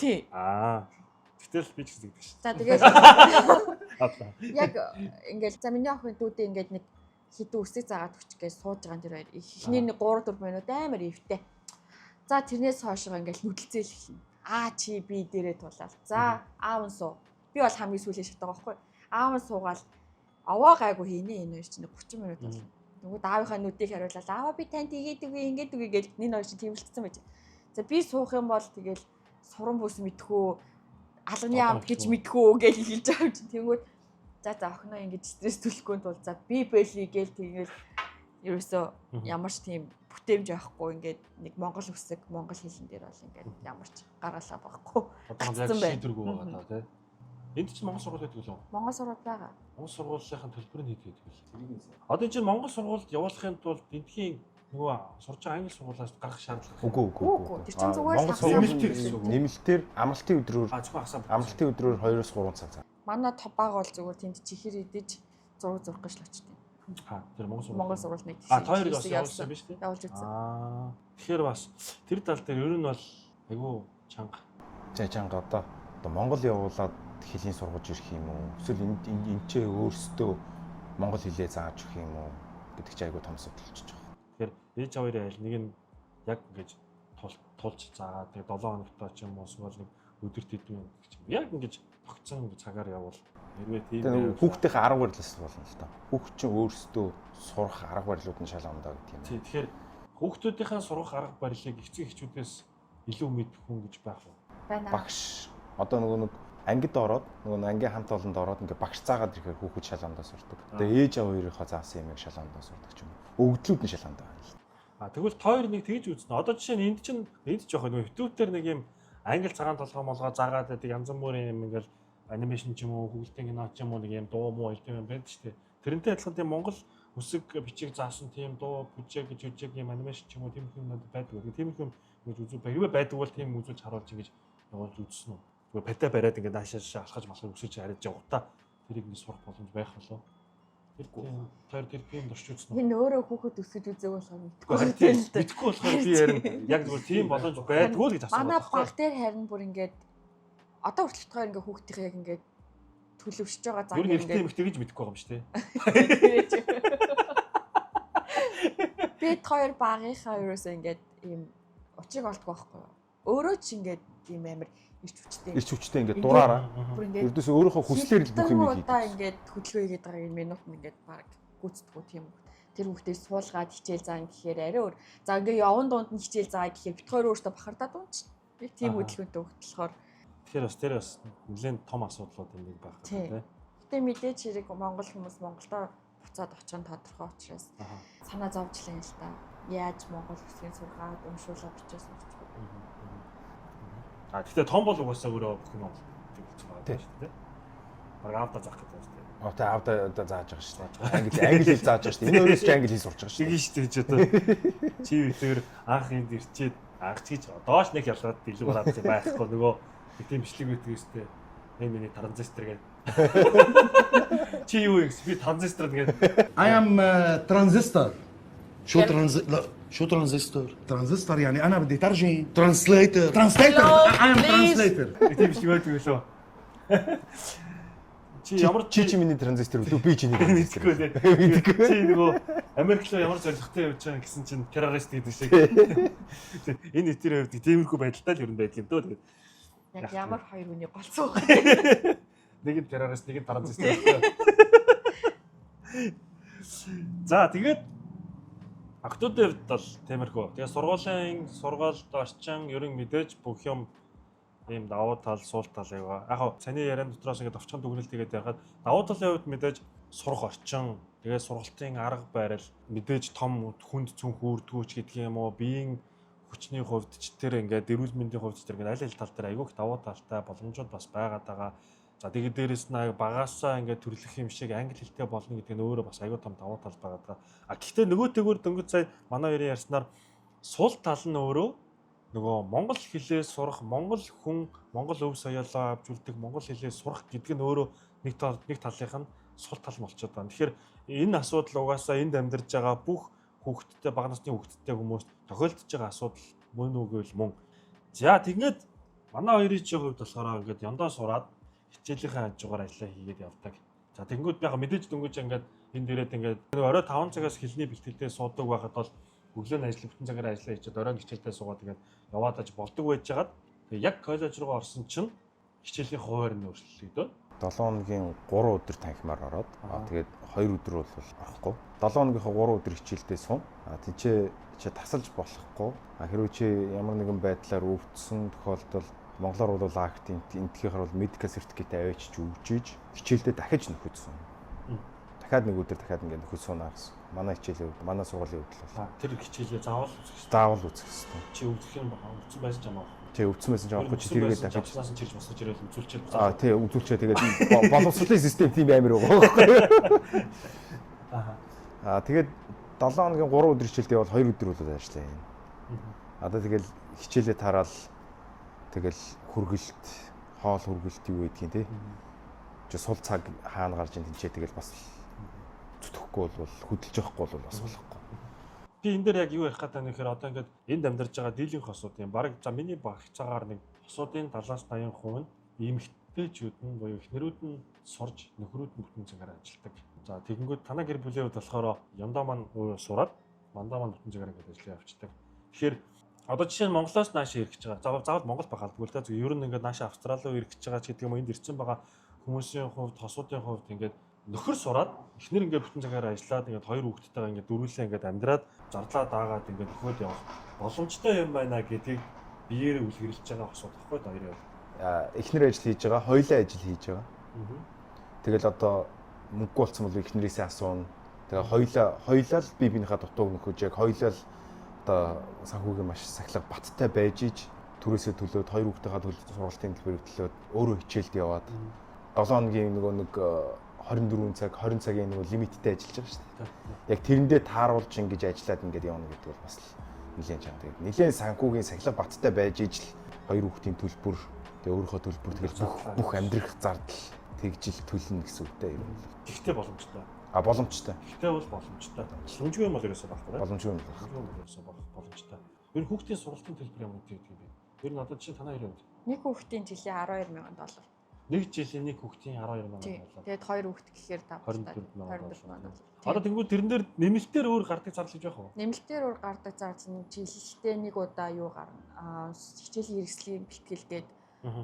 Гэтэл би ч гэсэн тэгдэг шүү. За тэгээд яг ингээд за миний охин дүүдээ ингээд нэг хитэн үсэг заагаад өчгөөс сууж байгаа тэр хоёр эхний 3-4 минут амар ивтэй. За тэрнээс хойшоо ингээл нүдэлцээл эхэлнэ. Чи би дээрээ тулаад. За аав нь суу. Би бол хамгийн сүүлийн шатгаа байхгүй. Аав нь суугаал аваа гайгүй хийнэ энэ хоёр чинь 30 минут болно. Нөгөө аавынхаа нүдийг хариулаад аава би танд игээд үгүй ингээд үгүй гэж энэ хоёр чинь тэмэлцсэн байж. За би суух юм бол тэгэл суран бүс мэдхүү алганы амт гэж мэдхүү гэж хэлж байгаа юм чинь. Тэнгүүд за охиноо ингэж стресс төлөхгүй тул за би бэлий гээл тэгэл ерөөсөө ямар ч тийм бүтээмж авахгүй ингээд нэг монгол үсэг монгол хэлэн дээр бол ингээд ямар ч гаргалаа байхгүй. Одоо яг шийдвэргүй байгаа даа тий. Энд чинь Монгол сургууль байдаг үү? Монгол сургууль байгаа. Монгол сургуулийн төлбөр нь хэд байдаг вэ? Одоо энэ чинь Монгол сургуульд явуулахын тулд эндхийн нөгөө сурч байгаа англи сургуулиас гарах шаардлага. Үгүй. Тэр чинь зүгээр Монгол нэмэлтээр амралтын өдрөөр амралтын өдрөөр 2-3 цаг. Манай топ баг бол зүгээр тэнд чихэр идэж зураг зурх гэж л очтیں۔ Тэр Монгол сургууль нэг хоёрыг бас явуулсан биз дээ. Явуулж үзсэн. Тэгэхээр бас тэр тал дээр ер нь бол айгүй чанга. Чанга одоо Монгол явуулаад хэлний сургууль ирэх юм уу? Эсвэл энэ ч өөрсдөө монгол хэлээ зааж өгөх юм уу гэдэг чи айгүй том асуудал болчихж байгаа. Тэгэхээр ээж аваарын айл нэг нь яг ингэж тулж заагаад тэгээ 7 хоногтой ч юм уу эсвэл нэг өдөрт идэв гэж яг ингэж тогтсон цагаар явуул. Хэрвээ тийм хүүхдийнхээ арга барилаас болно л доо. Хүүхд чинь өөрсдөө сурах арга барилууд нь шал ондоо гэдэг юм. Тэгэхээр хүүхдүүдийнхээ сурах арга барилыг эцэг эхчүүдээс илүү мэдэх хүн гэж байх уу? Багш одоо нэг ангид ороод нөгөө ангийн хамт олонд ороод ингээ багш заагаад ирэхээр хүүхэд шал ондоо сурдаг. Тэгээ ээж аваа хоёрынхоо заасан юмыг шал ондоо сурдаг ч юм уу. Өгдлүүд нь шал ондоо байна. Тэгвэл тоор нэг тэгж үзнэ. Одоо жишээ нь энд жоох нэг YouTube-дээр нэг юм англи цагаан толгой молгоо заагаад байдаг янз бүрийн юм ингээл анимашн ч юм уу, хүүхдийн кино ч юм уу нэг юм дуу муу хэлдэг юм байна шүү дээ. Тэрнтэй адилхан тийм Монгол үсэг бичиг заасан тийм дуу, бүжиг гэж үжиг юм анимашн ч юм уу тийм юмнууд байдаг. Тийм юм гэж үзүү хэрвээ байдаг бол тийм үзүүлж харуулж ингэж явуулж үзсэн үү? Зүгээр патаа бариад ингээд наашаа алхаж малхаж өсөж хараад явахта тэрийг ингэ сурах боломж байх болоо. Тэр тийм дурч үзсэн. Энэ өөрөө хүүхэд өсгөж үзээг болохоор мэдхгүй болохоор би ярин яг зүгээр тийм боломж байдгүй л гэж асуусан. Манай баг дээр харин бүр ингээд одоо хүртэл битгаар ингээ хүүхдийн яг ингээ төлөвшөж байгаа зам ингээ эртний эмэгтэй гэж мэдэхгүй байгаа юм шүү дээ. Бид хоёр багийнхаа ерөөсөө ингээд ийм учрыг олдгоо байхгүй юу? Өөрөө ч ингээд ийм амар ирч хүчтэй ингээд дураараа. Ердөөс өөрийнхөө хүслээр л бүх юм хийдэг. Одоо ингээд хөдөлгөөн хийгээд байгаа энэ минут ингээд баг гүйцэтгэв тийм үү. Тэр хүүхдийг суулгаад хичээл заан гэхээр арай өөр. За ингээ яван дунд нь хичээл заа гэхээр бит хоёр өөртөө бахардаад унч. Яг тийм хөдөлгөөнтэй хөтлөхөөр тэгэхээр тэр бас нэлээд том асуудлууд юм байх тийм. Гэтэ мэдээч хэрэг Монгол хүмүүс Монголдо буцаад очих нь тодорхой учраас санаа зовжлаа юм л та. Яаж Монгол үсгийн сургаад уншуулаад бичээс сурч байгаа. Гэхдээ том бол угаасаа өөрөө бүх юм хэлж байгаа шүү дээ. Баг аавда заах гэдэг шүү дээ. Одоо аавда зааж байгаа шүү дээ. Англи хэл зааж байгаа шүү дээ. Энэ өөрөөс ч англи хэл сурч байгаа шүү дээ. Тэгин шүү дээ ч одоо. Чи тэр анх энд ирчээд анх гэж доош нэг ялгаад илүү гараад байхгүй нөгөө тийм бичлэг үүдэг шүү дээ. Миний транзистор гэдэг. Чи юу вэ? Би транзистор гэдэг. I am transistor. شو ترانزستور؟ ترانزستور يعني أنا بدي ترجم ترانسليتر I am translator. Тийм шиг байдаг лөө. Чи миний транзистор үү? Би чиний транзистор. Мэдгүй. Чи нөгөө Америк руу ямар зорилготой явж байгаа гэсэн чинь террорист гэдэг шиг. Энэ нэтэр хувьд тиймэрхүү байдалтай л ер нь байдаг юм дөө. Яг ямар хоёр хүний голцоо байгаа. Нэг нь террорист, нэг нь транзистор. За тэгээд охтуудын хувьд бол тиймэрхүү. Тэгээд сургуульд орчин ерөн мэдээж бүх юм ийм давуу тал, суул тал яваа. Яг цааны яриан дотроос ингээд овчхон дүгнэлт хийгээд яхад давуу талын хувьд мэдээж сурах орчин, тэгээд сургалтын арга барил, мэдээж том хүнд цүнх үрдгүүч гэдэг юм уу, биеийн хүчний хувьд ч тэр ингээд эрүүл мэндийн хувьд тэр ингээд аль аль тал дээр айгүй их давуу талтай боломжууд бас байгаад байгаа. За тэгээд дээрэс нь багаасаа ингээд төрлөх юм шиг англи хэлтэй болно гэдэг нь өөрөө бас айгүй том давуу тал байгаа. Гэхдээ нөгөө төгөр дөнгөж сая манай хоёрын ярьснаар сул тал нь өөрөө нөгөө монгол хэлээ сурах, монгол хүн монгол өв соёлоо авч үлдэх, монгол хэлээ сурах гэдэг нь өөрөө нэг талынх нь сул тал болчиход байна. Тэгэхээр энэ асуудал угаасаа энд амьдарч байгаа бүх хүүхдтэй, бага насны хүүхдтэй хүмүүст тохиолдож байгаа асуудал мөн үгүй мөн. За тэгээд манай хоёрын чинь хувьд болохоор ингээд яндаа сураад хичээлийнхээ хажуугаар ажиллаа хийгээд явдаг. За тэгэнгүүт би яг мэдээж дөнгөж ингээд Энд ирээд ингээд орой 5 цагаас хэлний бэлтгэлдээ суудаг байхад бол өглөө нь ажил бүтэн цагаар ажиллаа хийчихэд оройн хичээлдээ суугаад тэгээд яваад аж болдог байжгаад тэгээд яг коллеж руу орсон чинь хичээлийн хуваар нь өөрчлөлтөө 7 хоногийн 3 өдөр танхимаар ороод тэгээд 2 өдөр бол орохгүй. 7 хоногийнхоо 3 өдөр хичээлдээ сум. Тийчээ тасалж болохгүй. Хэрвээ чи ямар нэгэн байдлаар өвдсөн тохиолдолд Монголоор бол актинг энтхийхэр бол медикал сертификат авчиж өгчиж хичээлдээ дахиж нөхөд сум. Дахиад нэг өдөр дахиад ингээд нөхөд сунаа гэсэн. Манай хичээлийн үед манай сургуулийн үед бол тэр хичээлээ заавал үзэх хэрэгтэй. заавал үзэх хэрэгтэй. Чи өвдөх юм өвдсөн байсан ч амаагүй. Тий өвдсөн байсан ч амаагүй чи тэргээд дахиж авснаас нь чирж босож ирэл үзүүлчихэд. Тий үзүүлчээ тэгээд боловсролын систем тийм амар байгаа байхгүй. Тэгээд 7 хоногийн 3 өдөр хичээлдээ бол 2 өдөр бол ажиллаа юм. Одоо тэгэл хичээлээ тараал тэгэл хөргөлт, хоол хөргөлт юу гэдгийг тий. Чи сул цаг хаана гарч ин тэнцээ тэгэл бас зүтгэхгүй бол хөдөлж явахгүй бол бас болохгүй. Би энэ дээр яг юу ярих гэдэг нь гэхээр одоо ингээд энд амьдарч байгаа дийлэнх хосуудын баг за миний багц цагаар нэг хосуудын 70-80% нь эмэгтэйчүүд нь буюу эхнэрүүд нь сурж нөхрүүд нь бүтэн цагаар ажилладаг. За тэгэнгүүт танаа гэр бүлийн хувьд болохоор яндаа маань сураад мандаа маань бүтэн цагаар ингээд ажиллаа явчихдаг. Тэгэхээр одоо жишээ нь Монголоос нааш ирэх гэж байгаа. Заавал Монгол бахалдгүй л да. Зөв ер нь ингээд нааш Австрали руу ирэх гэж байгаа ч гэдэг юм энд ирсэн байгаа хүмүүсийн хувьд хосуудын хувьд ингээд нөхөр сураад эхнэр ингээд бүтэн цагаар ажиллаад ингээд хоёр хүүхэдтэйгээ ингээд дөрвөлээ ингээд амьдраад зардлаа даагаад ингээд нөхөд явах боломжтой юм байна гэдгийг биеэр үлгэрлэж байгаа хосууд тахгүй хоёроо. Эхнэр ажил хийж байгаа, хоёулаа ажил хийж байгаа. Тэгэл одоо мөнгө болцсон бол эхнэрээсээ асууна. Тэгээ хоёулаа л биенийхээ дутууг нөхөж яг хоёулаа л одоо санхүүгийн маш сахилга баттай байж иж түрээсээ төлөөд хоёр хүүхдийнхээ төлөвлөлт сургалтын төлбөрийг төлөөд өөрөө хичээлд яваад 7 хоногийн нөгөө нэг 24 цаг 20 цагийн нөгөө лимиттэй ажиллаж байгаа шүү дээ. Яг тэрэндээ тааруулж ингэж ажиллаад ингэж явна гэдэг бол бас нэлээд чанга. Тэгээд нэлээд санхүүгийн сахилга баттай байж ижил хоёр хүүхдийн төлбөр тэгээ өөрийнхөө төлбөр тэгэл бүх амьдрах зардал тэгжил төлнө гэсэн үгтэй юм. Гэхдээ боломжтой. Боломжтой. Гэхдээ бол боломжтой. Боломжгүй юм бол ерөөсөө байхгүй. Боломжгүй юм ерөөсөө боломжтой. Ер нь хүүхдийн сургалтын төлбөр ямар гэдэг юм бэ? Ер нь одоо чинь танаа хэрэг Нэг хүүхдийн жилийн $12,000. Нэг жилийн нэг хүүхдийн $12,000. Тэгээд хоёр хүүхд гэхээр $24,000. Одоо тэнгуү тэрэн дээр нэмэлтээр өөр гардаг зардал гэж яах вэ? Нэмэлтээр өөр гардаг зардал нь жилдээ нэг удаа юу гарна. Хичээлийн хэрэгслийн бэлтгэлгээд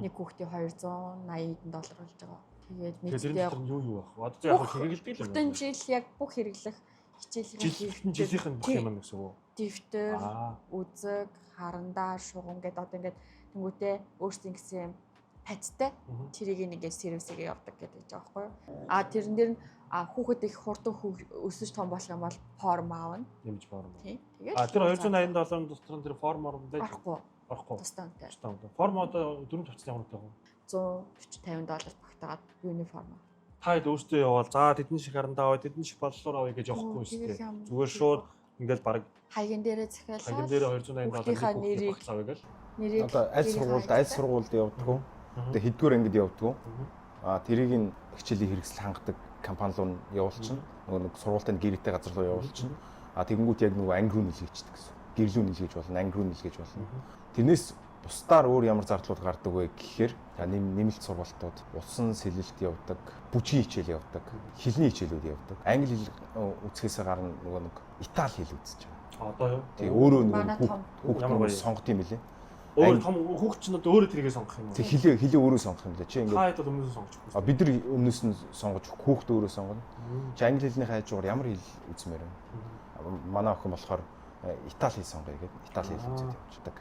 нэг хүүхдийн $280 болж байгаа. Тэгээд нийтдээ юу байх вэ? Одоо яг хэрэгэлдэг л юм. Бүтэн жил яг бүх хэрэглэх хичээлийн жилийнх нь бүх юм гэсэн үү? Дэвтэр, үзэг, харандаа, шугам гэдэг одоо ингээд тэнгуүтэй өөрсдийн гэсэн паттай тэрийг ингээд сервисгээ явдаг гэдэг байгаа байхгүй юу? Тэрэн дээр нь хүүхэд их хурдан өсөж том болох юм бол форм аавна. Нэмж форм. Тийм. Тэгээд тэр $280 дотор тэр форм оромдаж орохгүй. Тустай. Форм одоо 4 тавцсан ямар таагүй? $140-50 багтаагаад юниформ. Та хэд өөртөө яваал за тэдний шиг харандаа аваа тэдний шиг боллоор авъя гэж явахгүй шүү дээ. Зүгээр шууд ингээд баг хайган дээрээ захиалаад хайган дээрээ $280 нэрийг авъя гэл. Одоо аль сургуульд явдггүй. Тэгээ хэдгээр ангид явдггүй. Тэрийг нь хичээлийн хэрэгсэл хангадаг компани руу явуулчихна. Нөгөө нэг сургуультай гэрээтэй газар руу явуулчихна. Тэгэнгүүт яг нөгөө анги руу нэлгэждэг гэсэн. Гэрлүү нэлгэж болно, анги руу нэлгэж болно. Тэрнээс бусдаар өөр ямар зардлууд гардаг вэ гэхээр нэмэлт сургалтууд, усан сэлэлт явдаг, бүжгийн хичээл явдаг, хэлний хичээлүүд явдаг. Англи хэл үзэхээс гарна нөгөө нэг Итали хэл үзэж байгаа. Одоо юу? Тэгээ өөрөө нөгөө ямар сонгод юм бэлээ. Өөр том хүүхдчнүүд өөрөө тэргээ сонгох юм уу? Тэг хилээ өөрөө сонгох юм лээ. Чи ингээд хаад бол өмнөөс сонгож өгсөн. Бид нар өмнөөс нь сонгож хүүхд өөрөө сонгоно. Чи англи хэлний хайжуугаар ямар хэл үзмээр вэ? Манай охин болохоор Итали хэл сонгоё гэдэг Итали хэл үзээд явчихдаг.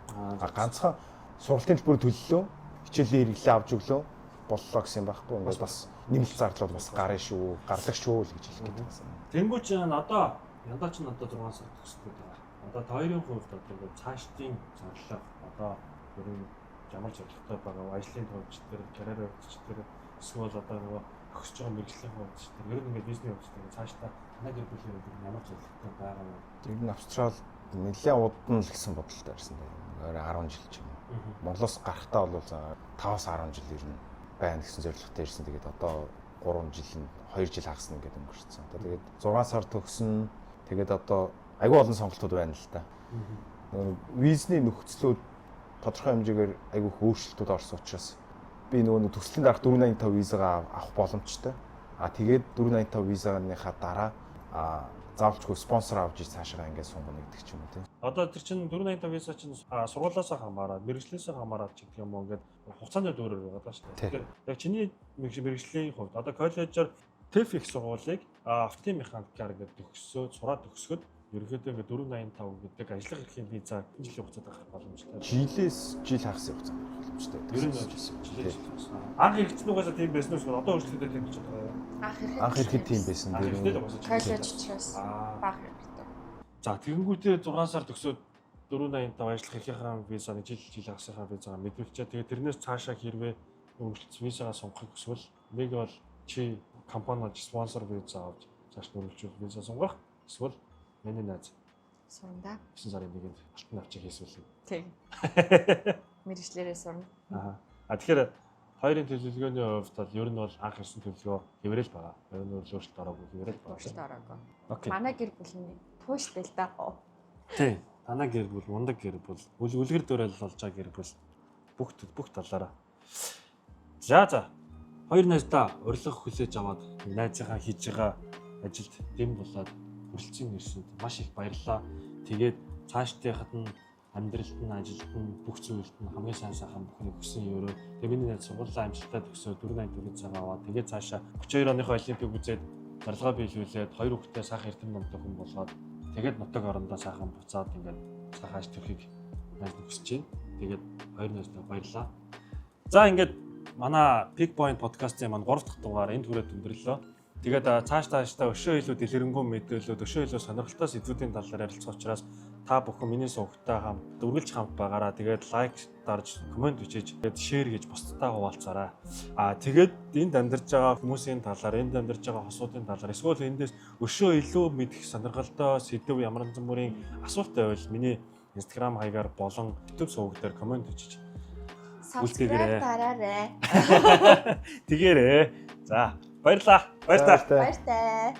Ганцхан сургалтын төлбөр төллөө, хичээлийн хэрэглээ авч өглөө боллоо гэсэн юм байхгүй. Ингээд бас нэмэлт зардлууд бас гарна шүү, гардаг шүү л гэж хэлэх гээд байсан. Тэнгүү чи одоо янда ч одоо 6 сар төгсөж байгаа. Одоо хоёрын хувьд одоо ингээд цаашдын зарлага одоо ер нь ямар зорилготой байгаа ажлын төвч төр, карьерийн төвч төр эсвэл одоо нөгөө өгсөж байгаа мэргэжлийн хувьд төр ер нь ингээд бизнесийн хувьд төр цаашдаа танай гэр бүлийн хувьд ямар зорилготой байгаа вэ? Тэр нь Австрал нэлээд удаан л гэсэн бодолтой байсан дээ. 10 жил ч юм уу. Монголоос гарахтаа бол 5-10 жил ер нь байна гэсэн зорилготой ирсэн. Тэгээд одоо 3 жил нь 2 жил хагасна гэдэг өнгөрсөн. Одоо тэгээд 6 сар төгсөн. Тэгээд одоо айгүй олон сонголтууд байна л да. Визний нөхцлүүд тодорхой хэмжээгээр айгүй өөрчлөлтүүд орсон учраас би нөгөө төслийн дараах 485 визагаа авах боломжтой. Тэгээд 485 визаныхаа дараа заавалчгүй спонсор авч иж цаашаа ингээд сунгана гэдэг ч юм уу тийм. Одоо тэр чинь 485 виза чинь сургуулиас хамаараад, мэрэгчлээс хамаараад ч гэх юм уу ингээд хугацааны өөрөөр байгаа шүү дээ. Тэгэхээр яг чиний мэрэгжлийн хувьд одоо коллежоор TEF их сургуулийг автомобиль механикаар ингээд төгсөөд сураад төгсгöd ерөнхийдөө ингээд 485 гэдэг ажиллах эрхийн виза жилийн хугацаанд авах боломжтой. Жилээс жил хагас хугацаанд авах боломжтой. Ер нь анх хэрэгцсэн угаасаа тийм байсан уу? Одоо өөрчлөлтөд тийм гэж байгаа юм. Анх ирэхэд тийм байсан. Коллеж учраас баг хэрэгтэй. За тэгэнгүүтээ 6 сар төгсөөд 485 ажиллах эрхийнхаа визаны жил хагасынхаа визагаа мэдүүлчээ. Тэгээд тэрнээс цаашаа хэрвээ өөрчлөлт визагаа сунгахыг хүсвэл нэг бол чи компаниуд спонсор виза авч цааш нь өргөжүүл виза сунгах эсвэл миний найз Сурна. 9 сарын 1-нд алтан авчиг хийсвэл. Тийм. Мэргэжлэрээ сурна. Тэгэхээр хоёрын төлөвлөгөөний хувьд бол ер нь бол анх ирсэн төлөвлөгөө хэврэл байгаа. Ер нь өөрчлөлт ороогүй хэврэл байгаа. Өөрчлөлт ороогүй. Окей. Манай гэр бүлийн тууштай л даа. Тийм. Танай гэр бүл, мундаг гэр бүл, үлгэр дуурайл болж байгаа гэр бүл бүх талаараа. За. Хоёр найздаа урилга хүлээж аваад найзынхаа хийж байгаа ажилд дэм болоод хүрэлцэн ирсэнд маш их баярлалаа. Тэгээд цаашдынхад нь амьдралд нь, ажилд нь, бүх зүйлд нь хамгийн сайхан бүхнийг хүсэн өрөө. Тэгээд миний найз сургуулаа амжилттай төгсөөд 484 цагаа аваад тэгээд цаашаа 32 оныхоо олимпик үзээд зорилгоо биелүүлээд хоёр хүүхдээ сайхан эрдэм номтой хүн болоод тэгээд нутаг орондоо сайхан буцаад ингээд сайхан аж төрхийг найз хүсэж байна. Тэгээд хоёр найздаа баярлалаа. За ингээд манай Peak Point podcast-ийн маань 3 дахь дугаар энд хүрээд өндөрлөө. Тэгээд цаашдаа өшөө илүү дэлгэрэнгүй мэдээлэлүүд, өшөө илүү сонирхолтой сэдвүүдийн талаар ярилцах учраас та бүхэн миний сувгтай хамт үргэлж хамт байгаараа. Тэгээд лайк дарж, комент бичиж, тэгээд шеэр гэж бусдтай хуваалцаарай. Тэгээд энд амьдарч байгаа хүмүүсийн талаар, энд амьдарч байгаа хосуудын талаар, эсвэл эндээс өшөө илүү мэдэх сонирхолтой сэдв ямар нэгэн бүрийн асуулт байвал миний Instagram хаягаар болон YouTube сувг дээр комент бичиж Subscribe дараарай. Тэгээрээ. За, баярлаа. Баяртай.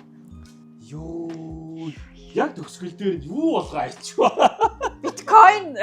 Юу яг төгсгөл дээр юу болгоо айчваа. Биткойн.